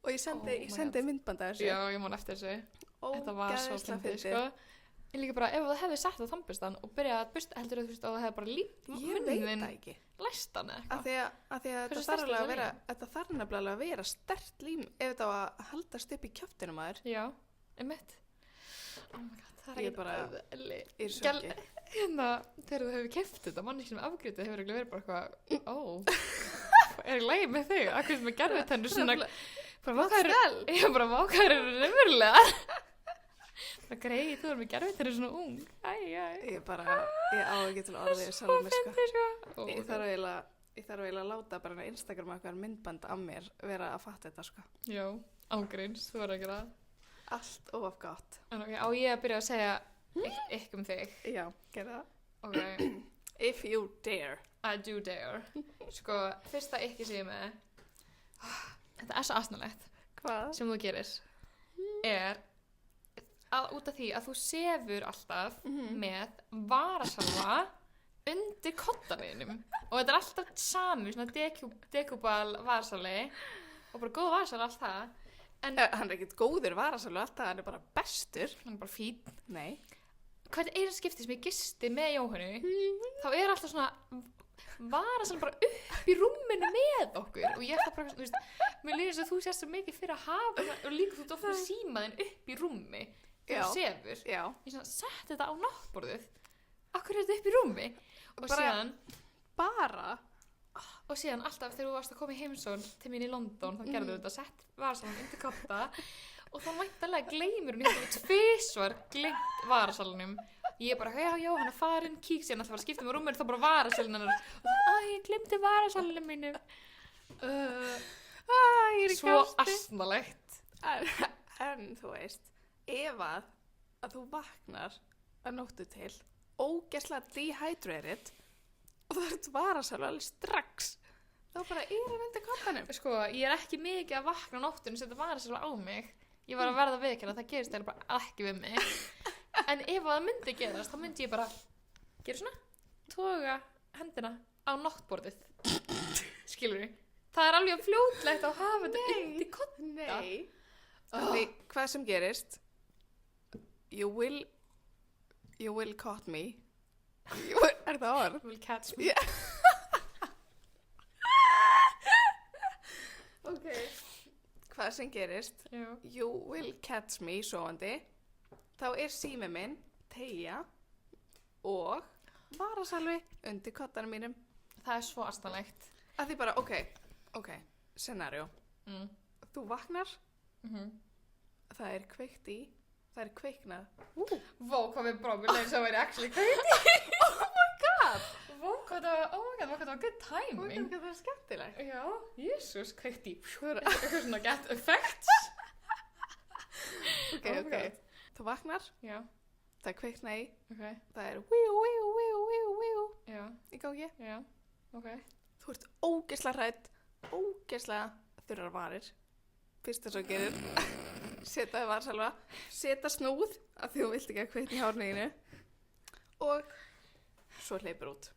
og ég Oh my sendi myndband af þessu Já, ég man eftir þessu. Þetta var svo ógeðslega fyndið, sko. Ég líka bara, ef það hefði sett á tannburstan og byrjað að bursta, heldur þú veist að það hefði bara líkt Ég veit það ekki. læst hann eða Af eitthvað. því að Hversu þetta sterkt þarf alveg er að vera, lím? þetta þarf nefnilega að vera sterkt lím ef þetta á að haldast upp í kjaftinum maður. Já, einmitt. Oh my god, það er Ég ekkert bara- eðli. Í sjokki. Hérna, þegar þú hefur keypt þetta, manneskjum afgrítið hefur ekki verið bara eitthvað, er í lagi með þig? Akkur sem er gerfitennur svona, bara vákaður, ég bara vákaður eru raunverulega. Bara greið, þú er með gerfitennur svona ung, Ég á ekki til orðið sjálf með sko. fyndi, sko. Ég þarf eiginlega að láta bara Instagram eitthvað myndband af mér vera að fatta þetta sko. Já, ágríns, þú verður að gera það. Allt of gott. En ok, á ég að byrja að segja eitt þig. Já, gera það. Ok, If you dare. I do dare. Sko, fyrsta ekki sem ég er með, þetta er svo asnalegt, Hvað? sem þú gerir, er að út af því að þú sefur alltaf með varasalva undir koddaninum og þetta er alltaf sami, svona dekúbal varasalvi og bara góð varasalva allt það, en Hann er ekkert góður varasalu alltaf, hann er bara bestur. hann er bara fín. Nei. Hvert einu skipti sem ég gisti með Jóhannu, þá er alltaf svona varasalva bara upp í rúminu með okkur og ég ætla bara, þú veist, mér líður þess að þú sést svo mikið fyrir að hafa og líka þú ofta símaðinn upp í rúmi þegar þú sefur. Já. Ég svona, sett þetta á náttborðið. Akkur er þetta upp í rúmi? Og Bara- síðan, og síðan alltaf þegar þú varst að koma í heimsón til mín í London, þá gerðu þetta, sett varasalvan undir kodda og þá væntanlega gleymir hún eitthvað tvisvar gleymt varasalunum. Ég bara, já, hann er farin, kík síðan alltaf að skipta með rúminu, þá bara varasalun hennar og það, ég gleymdi varasalunum mínu. Ég er Svo asnalegt. En þú veist, ef að þú vaknar að nóttu til, ógeðslega dehydrated og það ert varasalu alveg strax, þá bara er hann undir koddanum. Sko, ég er ekki mikið að vakna á nóttunum sem þetta varasalva á mig. Ég var að verða viðurkenna, það gerist eiginlega bara ekki við mig. En ef það myndi gerast, þá myndi ég bara gera svona, toga hendina á náttborðið. Skilurðu? Það er alveg fljótlegt að hafa þetta undir kodda. Nei. Því hvað sem gerist, you will caught me. Er það orð? Will catch me. Ok. Hvað sem gerist, Já. you will catch me sofandi, þá er sími minn teygja og varasalvi undir koddanum mínum. Það er svo astanlegt. Að því bara, ok, scenario. Þú vaknar, það er kveikt í, það er kveiknað. Vó, hvað við bróðum, við leiðum svo að vera actually kveikt. Oh my god! Vó, hvað það var good timing. Það er skemmtilegt. Já, jésús, kveikt í. Eitthvað svona get effects. Ok. Þú vaknar, Já, það er kveiknað í, ok, það er víu já, í gangi. já, ok. Þú ert ógeðslega hrædd, ógeðslega þurrar varir. Fyrst þess að gerir, setja það varsalva, setja snúð af því þú vilt ekki að kveikna í hárneginu og svo hleypur út.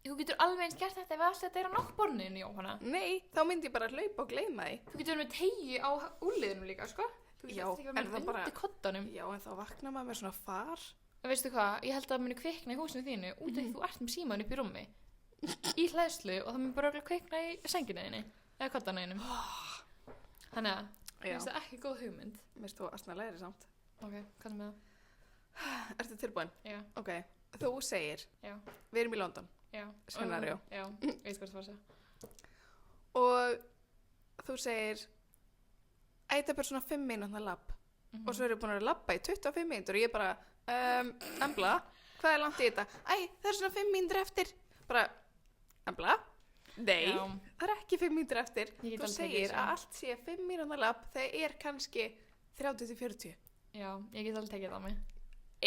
Þú getur alveg eins gert þetta ef allt þetta er á náttborðinu, Jóhanna. Nei, þá myndi ég bara að hlaupa og gleyma því. Þú getur verið með teygju á úrliðinu líka, sko. Þú Já, getur ekki en verið það með bara- undir koddanum. Já, en þá vaknar maður með svona far. En veistu hvað, ég held að það muni kvikna í húsinu þínu út af því þú ert með síman upp í rúmi. Í hlæðslu og það muni bara örugglega kvikna í sænginu þinni. Eða koddanum. Þannig að, Já, finnst það ekki góð hugmynd. mér stóð asnalegri samt. Ok, hvað er með það? Ertu tilbúin? Já, Ok, þú segir, já, við erum í London já. Scenario. Já, ég veit hvað það var að segja. og þú segir, þetta er bara svona 5 mínútna labb. Og svo erum við búin að labba í 25 mínútur og ég bara, Embla, hvað er langt í þetta? Æ, það er svona 5 mínútur eftir. Bara, Embla? Nei, Já. það er ekki 5 mínútur eftir. Ég get Þú alveg tekið segir þessu. að allt sé 5 mínútna labb, það er kannski 30-40. Já, ég get alveg tekið það á mig.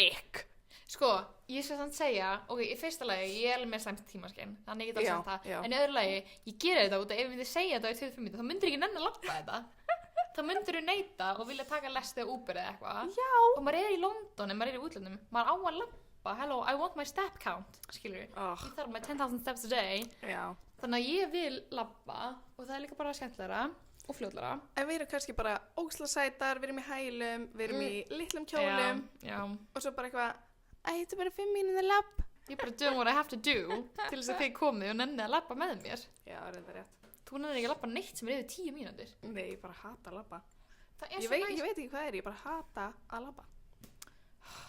Ekk. Sko, ég skal samt segja, ok, í fyrsta lagi, ég er alveg með slæmt tímaskinn, þannig ég get Já, alveg sagt það. já. En í öðru lagi, ég gera þetta út af ef ég myndi segja þetta í 25 mínútur, þá myndir ekki nenni að labba þetta. Þá myndir þú neita og vilja taka lesti eða Uber eða eitthvað. Já. Og maður er í London, en maður er í útlöndum, maður á að labba, hello, I want my step count, skilur við. Oh, Ég þarf með 10,000 steps a day, já. þannig að ég vil labba og það er líka bara skemmtilegra. og fljótlara. En við erum kannski bara óslasætar, við erum í hælum, við erum í litlum kjólum Já. og svo bara eitthvað, þetta er bara 5 mínútur labb. Ég bara doing what I have to do til þess að þið komið og nennið að labba með mér. Já, reynda rétt. Þú nennið ekki að labba neitt sem er yfir 10 mínútur. Nei, ég bara hata að labba. Það er Ég svo veit næs. ekki hvað ég bara hata að labba.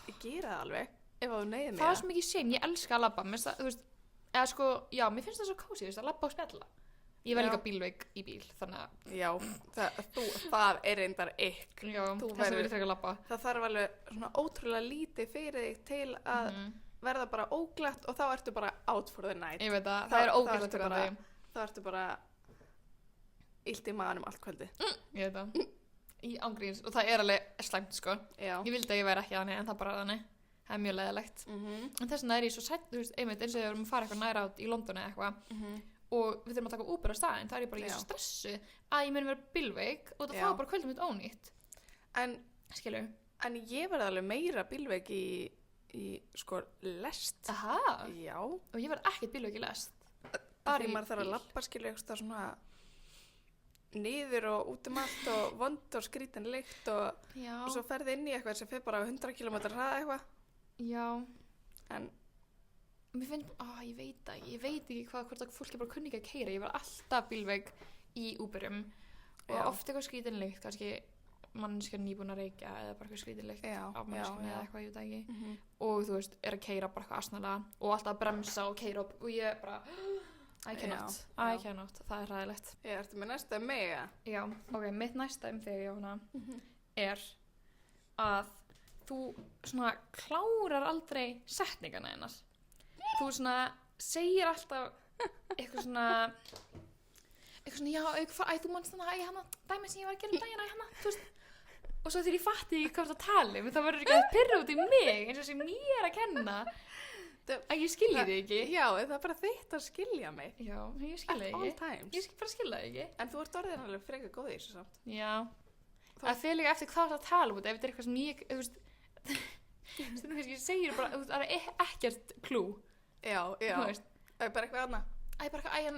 Ég gera það alveg, ef þú neyðir mig Það er svo mikið shame, ég elska að labba. Mér finnst það, þú veist, eða sko, já, mér finnst það svo kósí, þú veist, að labba og spjalla. Ég vel Já. líka bílveik í bíl, þannig að, Já, það er reyndar ykk. já, Þú þess að verður- vil ég frekar labba. Það þarf alveg svona ótrúlega lítið fyrir þig til að verða bara óglatt og þá ertu bara out for the night. Ég veit að Þá- það er þá ógæslega ertu fyrir bara- því. Þá ertu bara illt í maðanum allt kvöldi. Ég veit það. Í ángríns, og það er alveg slæmt, sko. Já. Ég vildi að ég væri ekki þannig, en það bara er þannig. Það er mjög leiðilegt. En þess vegna er ég svo sætt, þú veist, einmitt eins og þegar við erum að fara eitthvað næra át í London eða eitthvað og við þurfum að taka Uber á staðinn, það er ég bara, ég er Já. svo stressuð að ég muni vera bílveik og það Já. fá bara kvöldum mitt ónýtt. En ég verði alveg meira bílveik í sko lest. Aha, Já. og ég verð ekkert bílveik í lest. Bara í því maður þarf að bíl. labba skilja eitthvað svona niður og út um allt og vond og skrítin lykt og Já, svo ferði inn í eitthvað sem fer bara á 100 km hraða eitthvað. já. En Mér finn, ég veit ekki hvað, hvort að fólk er bara kunni ekki að keyra. Ég var alltaf bílveik í Uberum og Já. oft eitthvað skrítinleikt, kannski manneskja nýbúin að reykja eða bara eitthvað skrítinleikt Já, af manneskjunni já. eða eitthvað, ég veit það ekki. Og þú veist, er að keyra bara eitthvað asnalega og alltaf að bremsa og keyra upp og ég bara, I cannot, Já, I já. cannot, það er hræðilegt. ég ertu með næsta mega. Já, ok, mitt næsta þig, Jóhanna, er að þú svona klárar aldrei setningana hennar. Þú svona segir alltaf eitthvað svona, já, þú manst þannig, hana, dæmi sem ég var að gera dagina, þú veist, og svo þegar ég fatti ekki hvað það tali, þá verður ekki að pyrra út í mig, eins og sem ég er að kenna, að ég skilji þig ekki. Já, það er bara þitt að skilja mig. Já, ég skilji At þig all ekki. times. Ég bara skilja þig ekki. En þú ert orðin alveg frekar góð í þessu samt. Já, það fer líka eftir hvað það tala út, ef þetta er eitthvað sem ég, þú veist, stundum kannski segir bara, þú veist, það er ekkert klú, Já, þú veist. Það er bara eitthvað annað. Hann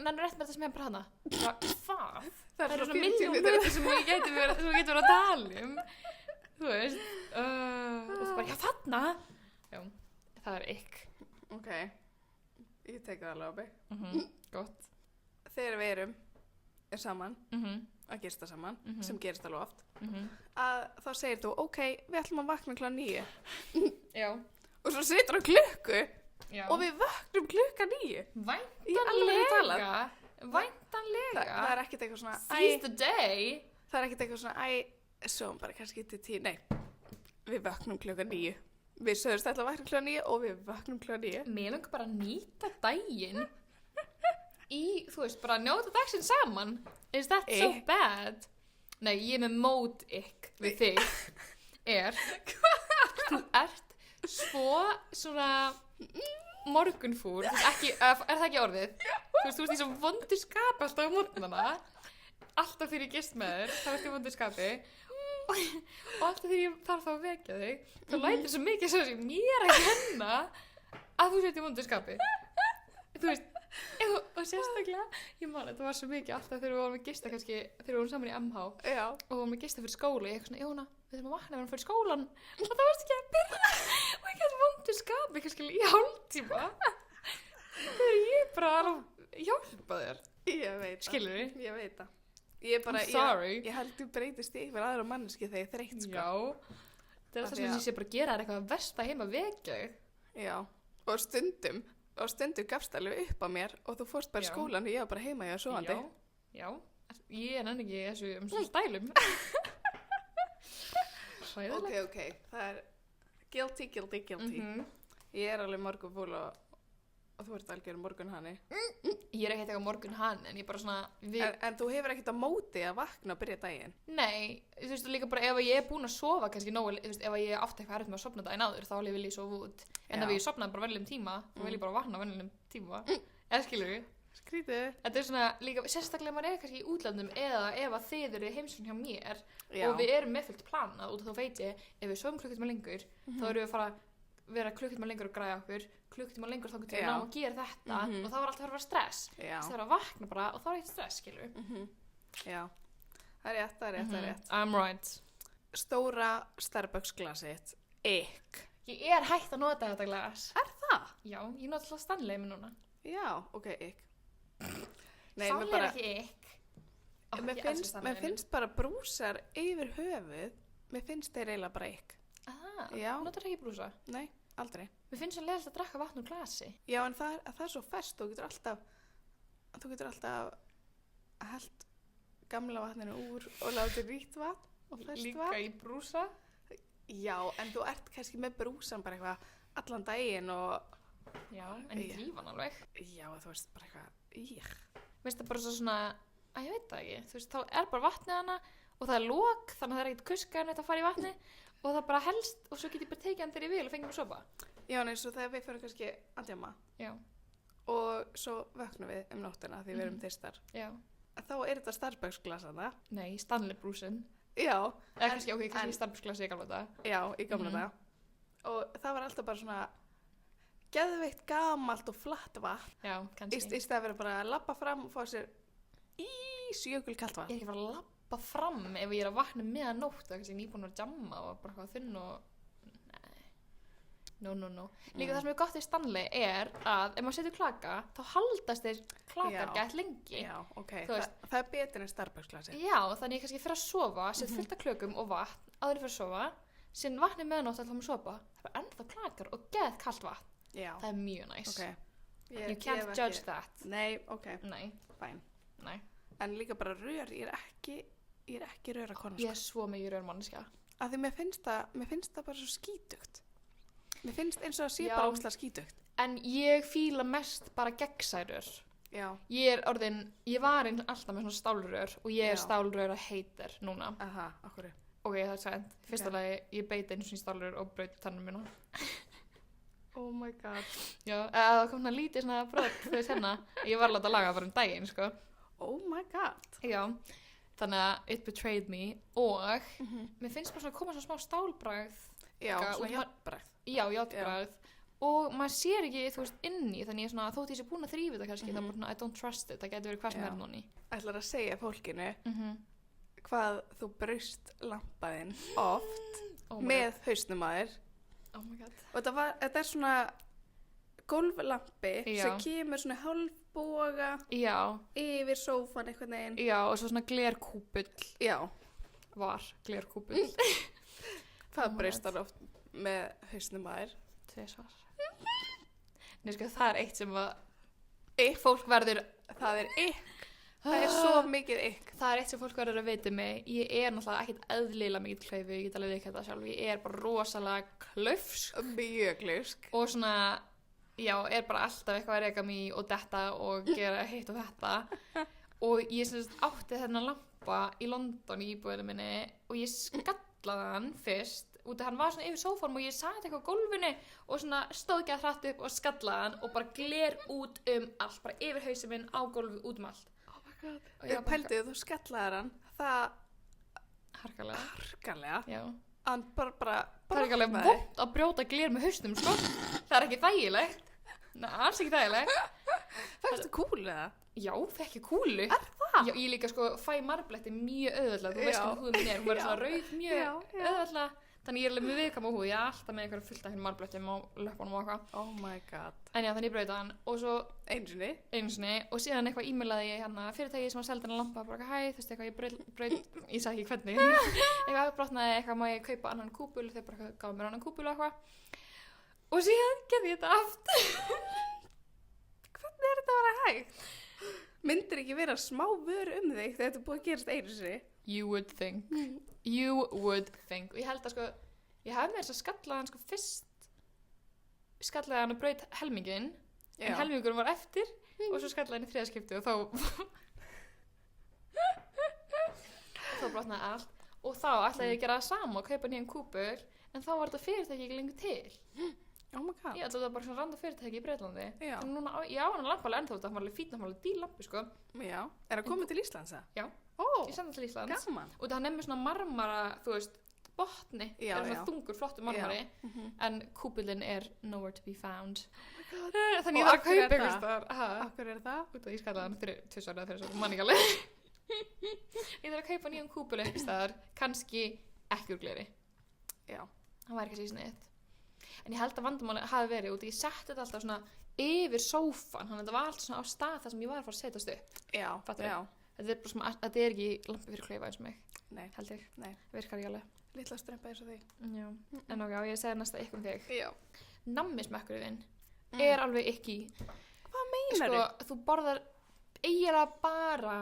er rétt með þetta sem ég bara hana. Hvað? Það eru svo svona 40 miljón hlutir. hluti sem ég geti verið að tala um. Þú veist. Og þú bara, já þarna. Já, það er ykk. Ok, ég tek það alveg á mig. Gott. Þegar við erum saman, Mhm. að gista saman, sem gerist alveg oft, Mhm. að þá segir þú, ok, við ætlum að vakna klukkan 9. Já. Og svo situr á klukku Já. og við vaknum klukkan 9. Væntanlega. Það Væntanlega. er ekkert eitthvað svona, Seize the day. það er ekkert eitthvað svona, svo bara kannski til 10. Nei, við vaknum klukkan 9. Við sögumst ætla að vakna klukkan 9 og við vaknum klukkan 9. Mér langar bara að nýta daginn í, þú veist, bara njóta dagsinn saman. Is that so bad? Nei, ég er með mót ykk við þig. Þú ert svo svona morgunfúr, þú veist, ekki, er það ekki orðið? Þú veist í svo vondu skapi alltaf á morgnana. Alltaf þegar ég gist með þér, þá ert ég í vondu skapi. Og alltaf þegar ég þarf þá að vekja þig, þá lætur svo mikið svo sem mér að kenna að þú sért í vondu skapi. Þú veist, og sérstaklega, ég man, þetta var svo mikið alltaf þegar við vorum að gista kannski, þegar við vorum saman í MH Já. og við vorum að gista fyrir skóla, ég eitthvað svona, Jóna, við þurfum að vakna, við erum fyrir skólan og það varst ekki að byrja og ég gæti vondu skapi kannski í hálftíma þegar ég bara að hjálpa þér, Ég veit það. skilur við? Ég veit það. Ég er bara, I'm sorry. ég held þú breytist í einhver aðra manneski þegar ég er þreytt, sko. Já, það er Af alltaf því sem að- ég sé bara að gera er eitthvað versta heima vekja þig. Já. Og stundum gafst alveg upp á mér og þú fórst bara í Já. skólan og ég var bara heima hjá sofandi. Já, ég er enn ekki þessum svona stælum. Hræðilegt. Ok. Það er guilty. Mhm. Ég er alveg morgunfúl og þú ert algjör morgunhani. Ég er ekki eitthvað morgun hann, en ég bara svona, En þú hefur ekkert á móti að vakna og byrja daginn. nei, þú veist, líka bara ef ég er búin að sofa kannski nógu, þú veist, ef ég átti eitthvað erfitt með að sofna daginn áður, þá vil ég sofa út. En Já. ef ég sofnaði bara venjulegum tíma, þá vil ég bara vakna venjulegum tíma. Eða skilur við? Skrítið. Þetta er svona, líka, sérstaklega ef maður er kannski í útlandum eða ef að þið eru heimsum hjá mér Já. og við erum með fullt planað og þá veit ég, ef við sofum klukkutíma lengur, þá erum við að fara að vera klukkutíma lengur að græja okkur, klukkutíma lengur þá getum við Já. ná að gera þetta og þá var alltaf að vera stress. Já. Það er að vakna bara og þá er ekkert stress, skilur við. Já. Það er rétt. I'm right. Stóra Starbucks glasið, ykk. Ég er hægt að nota þetta glas. Það? Já, ég nota alltaf Stanley með núna. Já, ok, ykk. Stanley er ekki ykk. Mér finnst bara brúsar yfir höfuð, mér finnst þeir eiginlega bara ykk. Já. Notar ekki brúsa? Nei, aldrei. Mér finnst svo leiðilegt að drakka vatn úr glasi. Já, en það er svo ferskt, þú getur alltaf hellt gamla vatninu úr og látið nýtt vatn og ferskt vatn. Líka í brúsa? Já, en þú ert kannski með brúsan bara eitthvað allan daginn og... Já, en ég dríf hann alveg. Já, þú veist bara eitthvað, Mér finnst það bara svona, að ég veit það ekki, þú veist, þá er bara vatnið hana og það er lok, þannig að það er ekkert kuska en þetta fara í vatni og það bara helst og svo get ég bara tekið hann þegar ég vil og fengið mér sopa. Já, en eins og þegar við fyrir kannski að djama. Já. Og svo vöknum við nóttina því við erum þyrstar. Já. Þá er þetta Starbucks glasana. Nei, Stanley brúsin. Já. Eða kannski Starbucks glasi í gamla daga. Já, í gamla daga. Og það var alltaf bara svona geðveikt gamalt og flatt vatn. Já, kannski. Í stað að vera bara að labba fram og fá sér jökulkalt vatn. Ég er ekki bara að labba fram ef ég er að vakna meðan nótt og kannski nýbúin að jamma og bara eitthvað þunn og No. Líka það sem er gott í Stanley er að ef maður setur klaka þá haldast þeir klakar gett lengi. Já, ok. Það er betur en Starbucks glasi. Já, þannig ég kannski fyrir að sofa, set fullt af klökum og vatn áður fyrir að sofa, sinn vatni meðanótt alltaf með sofa, það er ennþá klakar og gett kalt vatn. Já. Það er mjög næs. Ok. You can't judge that. Nei, ok. Nei. Fine. Nei. En líka bara rör, ég er ekki rörakona. Ég er svo mikið rörmanniska. Af því mér finnst það bara svo skítugt. Mér finnst eins og að sé bara óslega skítugt. En ég fíla mest bara gegnsærur. Já. Ég var alltaf með svona stálrör og ég er stálröra hater núna. Aha, okkur. Ok, það er sænt. Fyrsta lagi, ég beiti einu svona stálrör og braut tannum mína. Oh my god. Já, það kom svona lítið svona brot fyrir tenna. Ég var alveg að laga bara daginn, sko. Oh my god. Já, þannig að it betrayed me og mér finnst bara svona að koma svona smá stálbragð. Já, svona járnbragð. Já, járnbragð. Og maður sér ekki, þú veist, inni, þannig svona þótt ég sé búin að þrífa þetta kannski, þá bara svona I don't trust it, það getur verið hvað sem er núni. Ætlar að segja fólkinu hvað þú braust lampaðinn oft með hausnum að þér. Oh my god. Og þetta er svona gólflampi sem kemur svona hálfboga yfir sófan einhvern veginn. Já, og svo svona glerkúpull. Já. Var glerkúpull. Það braustar oft með hausnum að þér. Tvisvar. Nei, sko, það er eitt sem að fólk verður... Það er ykk. Það er svo mikið ykk. Það er eitt sem fólk verður að vita mig. Ég er náttúrulega ekkert eðlilega mikið klaufi, ég get alveg ekki þetta sjálf. Ég er bara rosalega klaufsk. Mjög klaufsk. Og svona, já, er bara alltaf eitthvað að reka mig og detta og gera hitt og þetta. Og ég semst átti þennan lampa í London í íbúðinu minni og ég skallaði hann fyrst. Út af hann var svona yfir sófanum og ég sat eitthvað á gólfinu og svona stóð ekki að hratt upp og skallaði hann og bara gler út allt, bara yfir hausinn minn á gólfi út allt. Oh my god. Og pælduðu, þú skallaði hann, það... Harkalega? Já. Hann bara það er ekki alveg vont að brjóta gler með hausnum, sko. Það er ekki þægilegt. Nei, alls ekki þægilegt. Fæstu kúlu eða? Já, fekk ég kúlu. Er það? Já, ég líka sko fæ marbletti mjög auðveldlega. Þú veist hvernig húðum minn er, hún verður svona rauð mjög auðveldlega. Þannig ég er alveg með viðkvæma húð, ég er alltaf með einhverja fullt af hérna marblettum á löpunum og eitthvað. Oh my god. En já, þannig ég brauta hann og svo... Einu sinni. Og síðan eitthvað e-mailaði ég hérna fyrirtæki sem að seldi hennar lampa, bara hæ, þú veist eitthvað, ég braut, ég sagði ekki hvernig. Eitthvað brotnaði eitthvað, má ég kaupa annan kúpul, þeir bara gáði mér annan kúpul og eitthvað. Og síðan gerði ég þetta aftur. Hvernig er þetta að vera hægt? Myndir ekki vera smá vör þig þegar þetta er búið að gerast einu sinni? You would think. You would think. Og ég held að sko, ég hef með þess að skallaði hann sko fyrst, skallaði hann og braut helmingin, en helmingurinn var eftir og svo skallaði hann í þriðaskipti og þá brotnaði allt og þá ætlaði ég að gera það sama og kaupa nýjan kúpul, en þá var þetta fyrirtæki ekki lengur til. Oh my god. Ég ætlaði það bara svona randa fyrirtæki í Breitlandi. Já. Þannig núna, ég á hann lampa alveg ennþá, það var alveg fínn, það var alveg dýr lampi sko. Já. Er það komið til Íslands það? Já. Ég sendi til Íslands. Gaman. Og það nefnir svona marmara, þú veist, botni, er svona þungur, flottur marmari, en kúpulinn er nowhere to be found. Oh my god. Þannig ég þarf að kaupa einhvers þar. Akkur er það? Út af ég skallaði hann 2 ára eða 3 ára, mann ekki alveg. Ég þarf að kaupa nýjan kúbulu eitthvað staðar, kannski ekki úr gleri. Já. Það væri kannski sniðugt. En ég held að vandamáli hafi verið út í ég setti þetta alltaf svona yfir sófan, þannig að þetta var alltaf svona á stað þar sem ég var að fara að setjast upp. Já, Fattarðu? já. Þetta er bara svona, þetta er ekki lampi fyrir klaufa eins og mig, Nei, held ég. nei. Það virkar ekki alveg. Litla strempa eins og því. Já. En ok, ég segi næsta ykkur um þig. Já. Nammismekkurinn er alveg ekki. Hvað meinar Sko, þú borðar eiginlega bara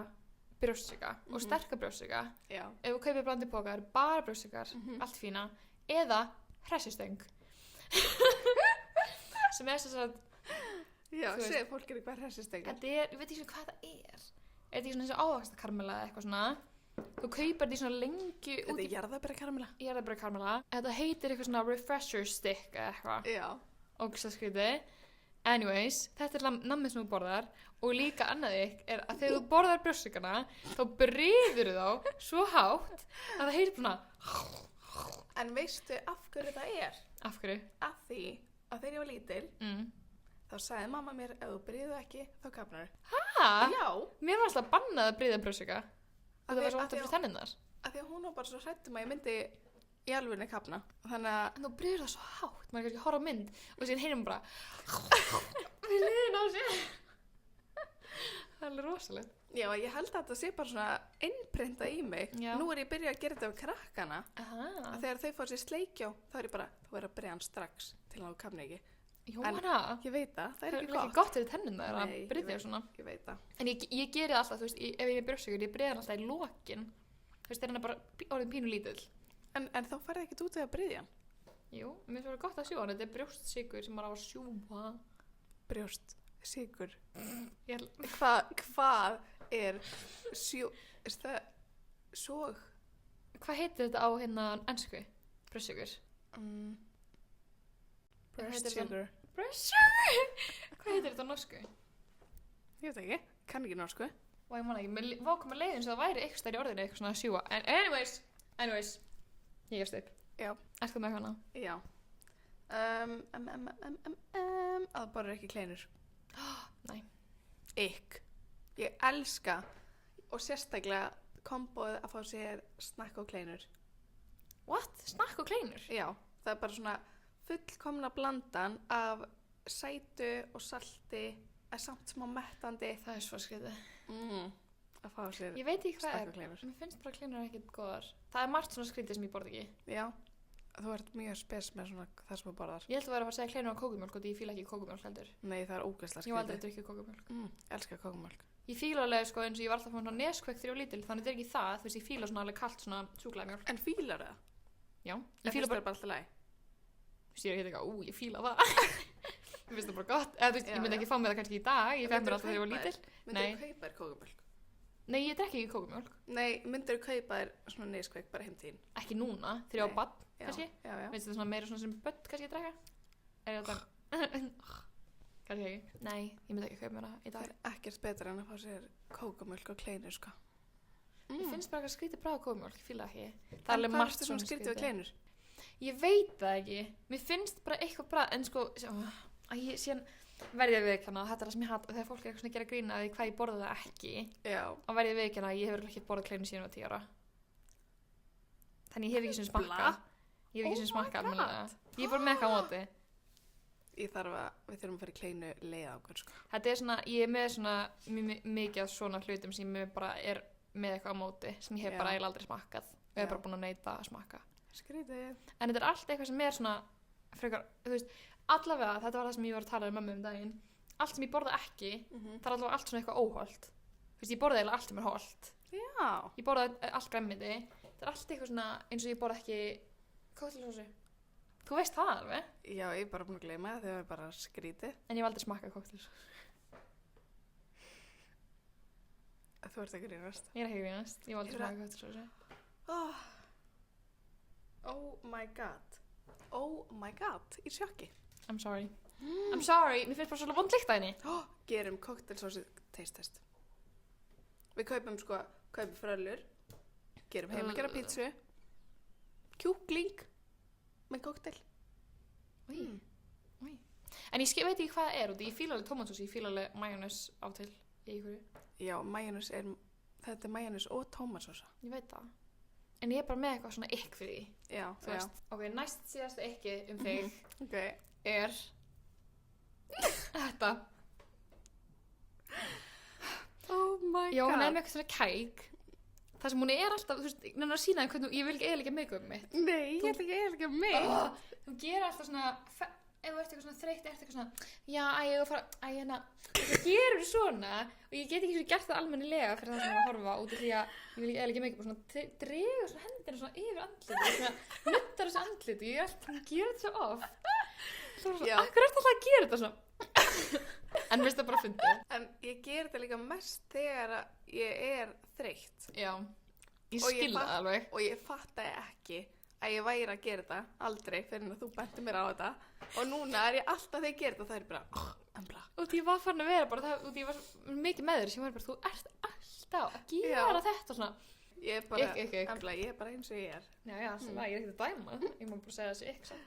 brjóstsika og sterka brjóstsika. Já. Ef þú kaupir blandipokar, bara brjóstsikar, allt fína, eða hressistöng. Sem er þess að, Já, Þú veist. segir fólk hvað hressistengur. þetta er, ég veit ekki svona hvað það er. Er þetta svona eins og ávaxtakarmela eða eitthvað svona? Þú kaupir þetta í svona lengi út Þetta í er jarðabæra karamella. jarðarbrauðkarmela. Þetta heitir eitthvað svona refresher stick eða eitthvað. Já. Ógeðslega skrítið. Anyways, þetta er nammið sem þú borðar og líka annað er að þegar þú borðar brjóstsikana þá bryður þá svo hátt að það heitir svona En veistu af hverju það er? af hverju? Af því að þegar ég var lítil, þá sagði mamma mér ef þú bryðu ekki, þá kapnar þau. Ha? Já. Mér var alltaf bannað að bryða brjóstsika. Af Það því- var svo af alltaf því fyrir að- tenninnar. Af því að hún var bara svo hrættum að ég myndi í alvegni kapna. Þannig að, En þú bryður það svo hátt. Maður er kannski að horfa á mynd og síðan heyrum bara við liðin á sér. Það er alveg rosalegt. já, ég held að þetta sé bara svona innprintað í mig. Já. Nú er ég byrjað að gera þetta við krakkana. Aha. Að þegar þau fá sér sleikjó, þá er ég bara, þú er að bryða hann strax til að þú kapna ekki. Jóhanna, Ég veit það, það er það ekki er ekki gott. gott fyrir tenninnar Nei, að ég bryðja veit. svona. Ég veit það. En ég geri það alltaf, þú veist, ef ég er brjóstsikur, ég bryða hann alltaf í lokin. Þú veist, þegar hann er bara orðin pínu lítill. En þá farið ekkert út við að bryðja hann. Jú, mér finnst það gott að sjúga hann. Þetta er brjóstsikur sem maður á að sjúga. Brjóst, sigur. Ég, Hvað er það sog? hvað heitir þetta á hérna ennsku? Brjóstsikur. Breast heitir það? sugar. Brjóstsikur! Hvað heitir þetta á norsku? Ég veit ekki, kann ekki norsku. Og ég man ekki, mér kom að leiðin svo það væri eitthvað stær í orðinu, eitthvað svona að sjúga. En anyways, ég gefst upp. Já. Ertu með hana? Já. Að bara ekki kleinur. Nei. Ykk. Ég elska og sérstaklega komboð að fá sér snakk og kleinur. What? Snakk og kleinur? Já, það er bara svona fullkomna blandan af sætu og salti að samt smá mettandi. Það er svo skrítið. Að fá sér Ég veit ekki hvað snakk er. og kleinur. Mér finnst bara kleinur ekkert góðar. Það er margt svona skrítið sem ég borð ekki. Já, þú ert mjög spes með svona það sem þú borðar. Ég held að vera að fara að segja kleinur á kókumjólk og því ég fíla ekki kókumjólk heldur. Nei, það er ógeðslega Ég var aldrei skrítið. að drukja kókumjólk. Elskar kókumjólk. Ég fíla alveg sko eins og ég var alltaf að fá svona neskvekk þegar ég var lítil, þannig þetta er ekki það, þú veist ég fíla svona alveg kalt svona súkulæðmjólk. En fílar það? Já, Ég ég fíla bara, bara alltaf læg. þú veist ég er ekki eitthvað, ég fíla það. Ég finnst það bara gott, eða þú veist, Já, ég myndi já. ekki fá mig það kannski í dag, ég fekk mér alltaf þegar ég var lítil. Myndir þú kaupa þér kókumjólk? Nei, ég drekki ekki kókumjólk, Nei, myndir þú kaupa þér svona neskveik bara heim til þín? ekki núna, þegar ég Nei. á badn, Já, kannski. já, já. Veistu það svona meira svona sem börn kannski að drekka? Er þetta, kannski ekki. Nei, ég myndi ekki kaupa mér það í Það dag. er ekkert betra en að fá sér kókumjólk og kleinur, sko. Ég finnst bara eitthvað skrítið bráð kókumjólk, ég fíla það ekki. Það er En alveg hvað margt ertu svona skrítið við kleinur? Ég veit það ekki. Mér finnst bara eitthvað bragð, en sko, síðan verði ég viðurkenna, þetta er það sem ég hata, þegar fólk er eitthvað svona að gera grína að því hvað ég borða það ekki, Já. og verði ég viðurkenna að ég hefur ekki borðað kleinur síðan ég var 10 ára. Þannig ég hef ekki sem smakka. Ég hef ekki sem smakka almennilega. Ég er bara með eitthvað á móti. Við þurfum að fara í kleinu leið á okkur, sko. Þetta er svona, ég er með svona mikið af svona hlutum sem ég bara er með eitthvað á móti, sem ég hef Já. bara eiginlega aldrei smakkað. Og ég Já. er bara búin að neita að smakka. Skrítið. En þetta er allt eitthvað sem er svona frekar, þú veist, allavega, þetta var það sem ég var að tala um mömmu um daginn, allt sem ég borða ekki, það er allavega allt svona eitthvað óholt. Þú veist, ég borða eiginlega allt sem er holt. Já. Ég borða allt græmmiti, það er allt eitthvað svona eins og ég borða ekki kóktelsósu. Þú veist það alveg, Já, ég er bara búin að gleyma það þegar það er bara skrítið. en ég hef aldrei smakkað kóktelsósu. Þú ert ekki rínast. Ég er ekki grínast, ég hef aldrei Ég er að- smakkað kóktelsósu. Oh my god. Oh my god. Í sjokki. I'm sorry. I'm sorry, mér finnst bara svolítið vond lykt að henni. Gerum koktelsósu taste test. Við kaupum fröllur, gerum heimagera pítsu, kjúkling með koktel. Oj. Oj. En ég veit ekki hvað það er, og ég fíla alveg tómatsósu, ég fíla alveg majónes á til í ykkur. Já, majónes er Þetta er majónes og tómatsósa. Ég veit það. En ég er bara með eitthvað svona ykk fyrir því. Já, Þú veist. Ok, næst síðasta ykki þig Ok. er þetta. Oh my god. Já, hún er með eitthvað svona kæk. Það sem hún er alltaf, þú veist, nefnir að sína hvernig, ég vil ekki eðalega make-up mitt. Nei, ég ætla ekki mig. Þú gerir alltaf svona, ef þú ert eitthvað svona þreytt, ert eitthvað svona, já, ég er að fara, þú gerur svona og ég get ekki svo gert það almennilega fyrir það sem ég var að horfa út af því að ég vil ekki eðalega make-up og svona dregur svona hendina svona yfir andliti og svona nuttar þessu andliti, ég er alltaf að gera þetta svo oft. Svona, akkur ert alltaf að gera þetta svona? En mér finnst það bara fyndið. En ég ger þetta líka mest þegar að ég er þreytt. Já, ég skil það alveg. Og ég fattaði ekki að ég væri að gera þetta aldrei fyrir að þú benti mér á þetta. Og núna er ég alltaf þegar ég gera þetta og það er bara, embla. Og því ég var farin að vera bara það, og því ég var mikið með þér sem var bara, þú ert alltaf að gera þetta svona. Ég er bara, Ykk. embla, ég er bara eins og ég er. Já, svona, ég er ekkert að dæma. Ég má bara segja þessi ykk samt.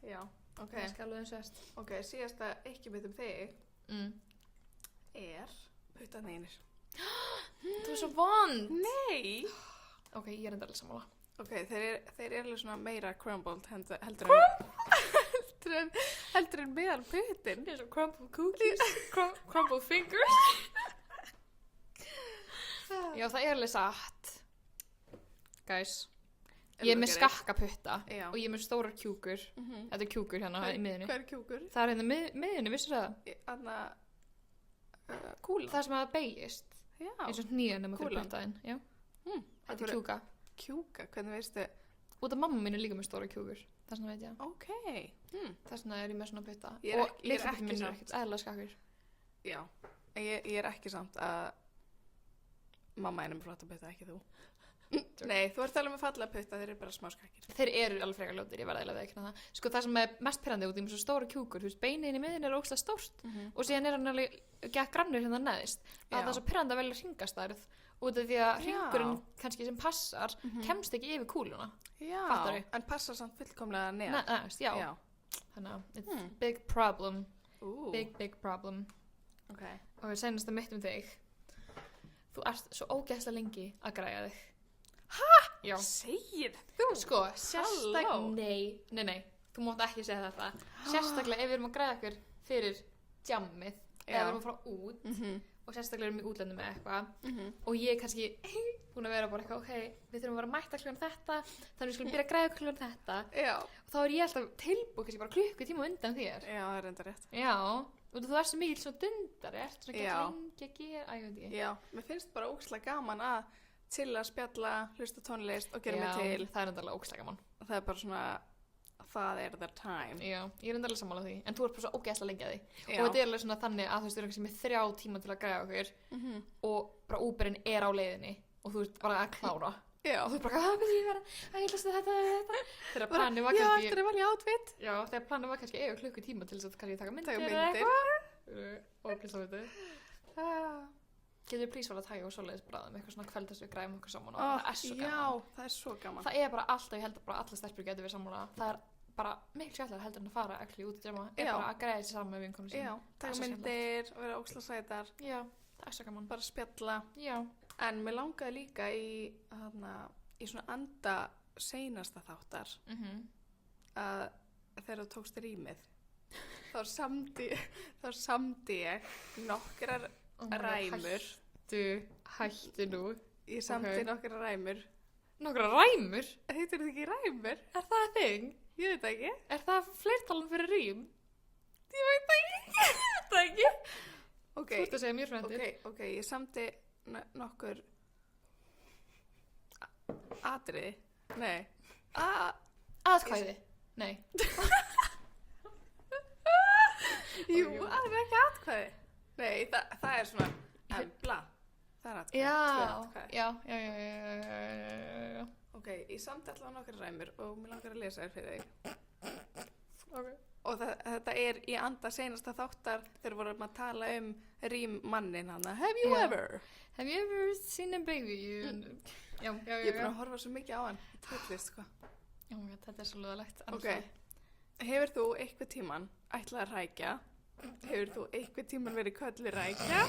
Já, ok. Það skal alveg eins og þess. Ok, síðasta ekki mitt þig er puttarnir. Þú er svo vond. Nei! Ok, ég er enda alveg sammála. Ok, þeir eru alveg svona meira crumbled heldur en meðal putin. Ég er svo crumbled cookies, crumbled fingers. Já, það er alveg satt. Guys, ég er með skakka putta og ég er með stórar kjúkur. Þetta er kjúkur hérna í miðunni. Hver er kjúkur? Það er hérna miðunni, vissir það? Anna, kúla. Það sem að beigist. Já. Eins og hnýjan nema fyrir Kúlan. puttaðinn. Já. Þetta er kjúka. Kjúka, hvernig veistu? Út af mamma mín er líka með stóra kjúkur. Þess vegna veit ég. Ok. Þess vegna er ég með svona putta. Ég er Og ekki litla putta mín er samt. ekkert eðlilega skakkur. Já. En ég er ekki samt að mamma er með flotta putta, ekki þú. Nei, þú ert alveg með fallega putta, þeir eru bara smá skakkir. Þeir eru alveg frekar ljótir, ég verði eiginlega veikna það. Sko það sem er mest pirrandi út í með svo stóra kjúkur, þú veist, beinið í miðin er ógeðslega stórt og síðan er hann alveg gekk grannur hérna neðist. Að það er svo pirrandi að velja hringastærð út af því að hringurinn kannski sem passar kemst ekki yfir kúluna. Já, Fattarðu? en passar samt fullkomlega neðar. Neðst, já. Þannig að it's big problem. Big problem. Ok. Og við seinast að mitt þig. Þú ert svo ógeðslega lengi að græja þig. Já. Segir þú? Sko, sérstaklega, nei, þú mátt ekki segja þetta. Sérstaklega ef við erum að græða okkur fyrir djammið, eða við erum að fara út og sérstaklega erum við í útlöndum með eitthvað og ég er kannski búin að vera bara eitthvað, ok, við þurfum að vera að mæta klukkan þetta, þannig við skulum byrja að græða klukkan þetta. Já. Og þá er ég alltaf tilbúið kannski bara klukkutíma undan þér. Já, það er enda rétt. Já, og þú ert svo mikil svo dundari, ert svona ekki lengi að gera, ég veit ekki. Já, mér finnst bara ógeðslega gaman að chilla, spjalla, hlusta tónlist og gera mig til. Já, það er endalega ógeðslega gaman. Það er bara svona, það er the time. Já, ég er endalega sammála því, en þú ert bara svo ógeðslega lengi að því. Og þetta er alveg svona þannig að þú veist, við erum kannski með 3 tíma til að græða okkur og bara Uberinn er á leiðinni og þú ert bara að klára. Já. Og þú ert bara, ég ætla að þetta. Þegar planið var kannski... Já, eftir að velja outfit. Já, þegar planið var kannski klukkutíma til þess að kannski taka myndir eða eitthvað. Ógeðslega veitu. Getur þú plís vel að taka og svoleiðis bræðum eitthvað svona kvöld þess við græðum okkur saman og það er svo gaman. Já, það er svo gaman. Það er bara alltaf, ég held að bara alla stelpur getur verið sammála. Það er bara miklu skemmtilega heldur en að fara ekki út í djama. Er bara að græða þessi saman með vinkonum sín. Já, taka myndir og vera ógeðslega sætar. Já, það er svo gaman. Bara spjalla. Já. En mér langaði líka í svona anda seinasta þáttar að þegar þú tókst rýmið þá samdi ég nokkrar ræmur. Hættu nú. Ég samdi nokkrar ræmur. Nokkrar ræmur? Heitir þetta ekki ræmur? Er það þing? Ég veit ekki. Er það fleirtalan fyrir rým? Ég veit ekki. Ég veit það ekki. Okay. Þú ert að segja mér frændir. Ok, ég samdi nokkur atriði. Nei. Atkvæði? Nei. Jú, það er ekki atkvæði. Nei, það er svona embla. Það er atkvæði. Já. Ok, ég samdi allavega nokkrar ræmur og mér langar að lesa þér fyrir þig. Ok. Og þetta er í anda seinasta þáttar þegar vorum að tala rýmmannin hana. Have you ever seen a baby? Já. Ég er búin að horfa svo mikið á hann. Trillist, sko. Já, þetta er svo löðalegt. Ok. Hefur þú eitthvað tíman ætlað að rækja? Hefur þú eitthvað tíman verið köllu rækja?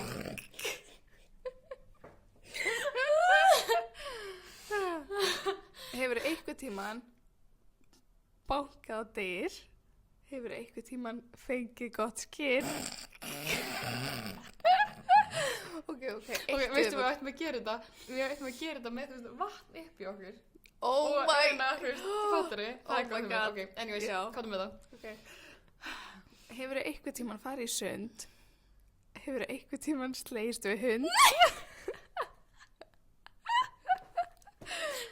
Hefur einhver tíman bankað á dyr? Hefur einhver tíman fengið gott skinn? Ok, veistu við ættum að gera þetta? Við ættum að gera þetta með þú veist, vatn upp í okkur. Oh og my þú veist, fattar þið? Oh my god. Ok, anyways, Já. komum með það. Okay. Hefur einhver tíman farið í sund? Hefur einhver tíman slegist við hund?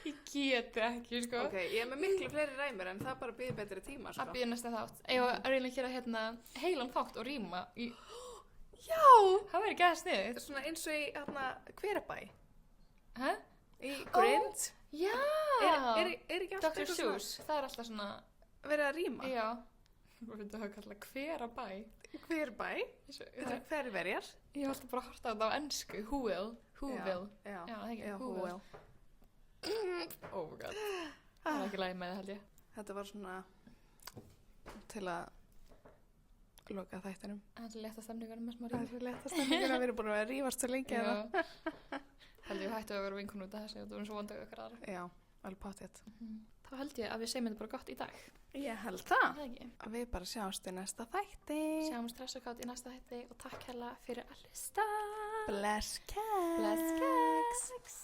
Ég geti ekki, sko. Ok, ég er með miklu fleiri ræmur en það bara býði betri tíma, sko. Að býja næsta þátt. Ég var að reyna að gera hérna heilan þátt og rýma í... Já! Það væri gæða sniðið. Svona eins og í, Hverabæ. Hæ? Í Grind. Já! Er ekki alltaf Dr. Seuss, það er alltaf svona... verið að rýma? Já. Hvað finnst það að kalla Hverabæ? Hverabæ? Þetta er hververjar. Ég var alltaf bara að horta á þetta á ensku. Whoville. Já, það ekki. já, Whoville. Oh my god. Það er ekki lagi með það held ég. Þetta var svona til að loka þættinum. Það er létta stemningunum með smá Það rýma. er létta stemningur að við erum búin að rífast svo lengi að það. Held ég hættu að vera vinkun út af þessu og það var svo vondag okkar aðra. Já, alveg páttið. Þá held ég að við segjum þetta bara gott í dag. Ég held það. Það ekki. Við bara sjáumst í næsta þætti. Sjáum stressakátt í næsta þætti og takk hérlega fyrir að hlusta. Bless cakes. Bless cakes.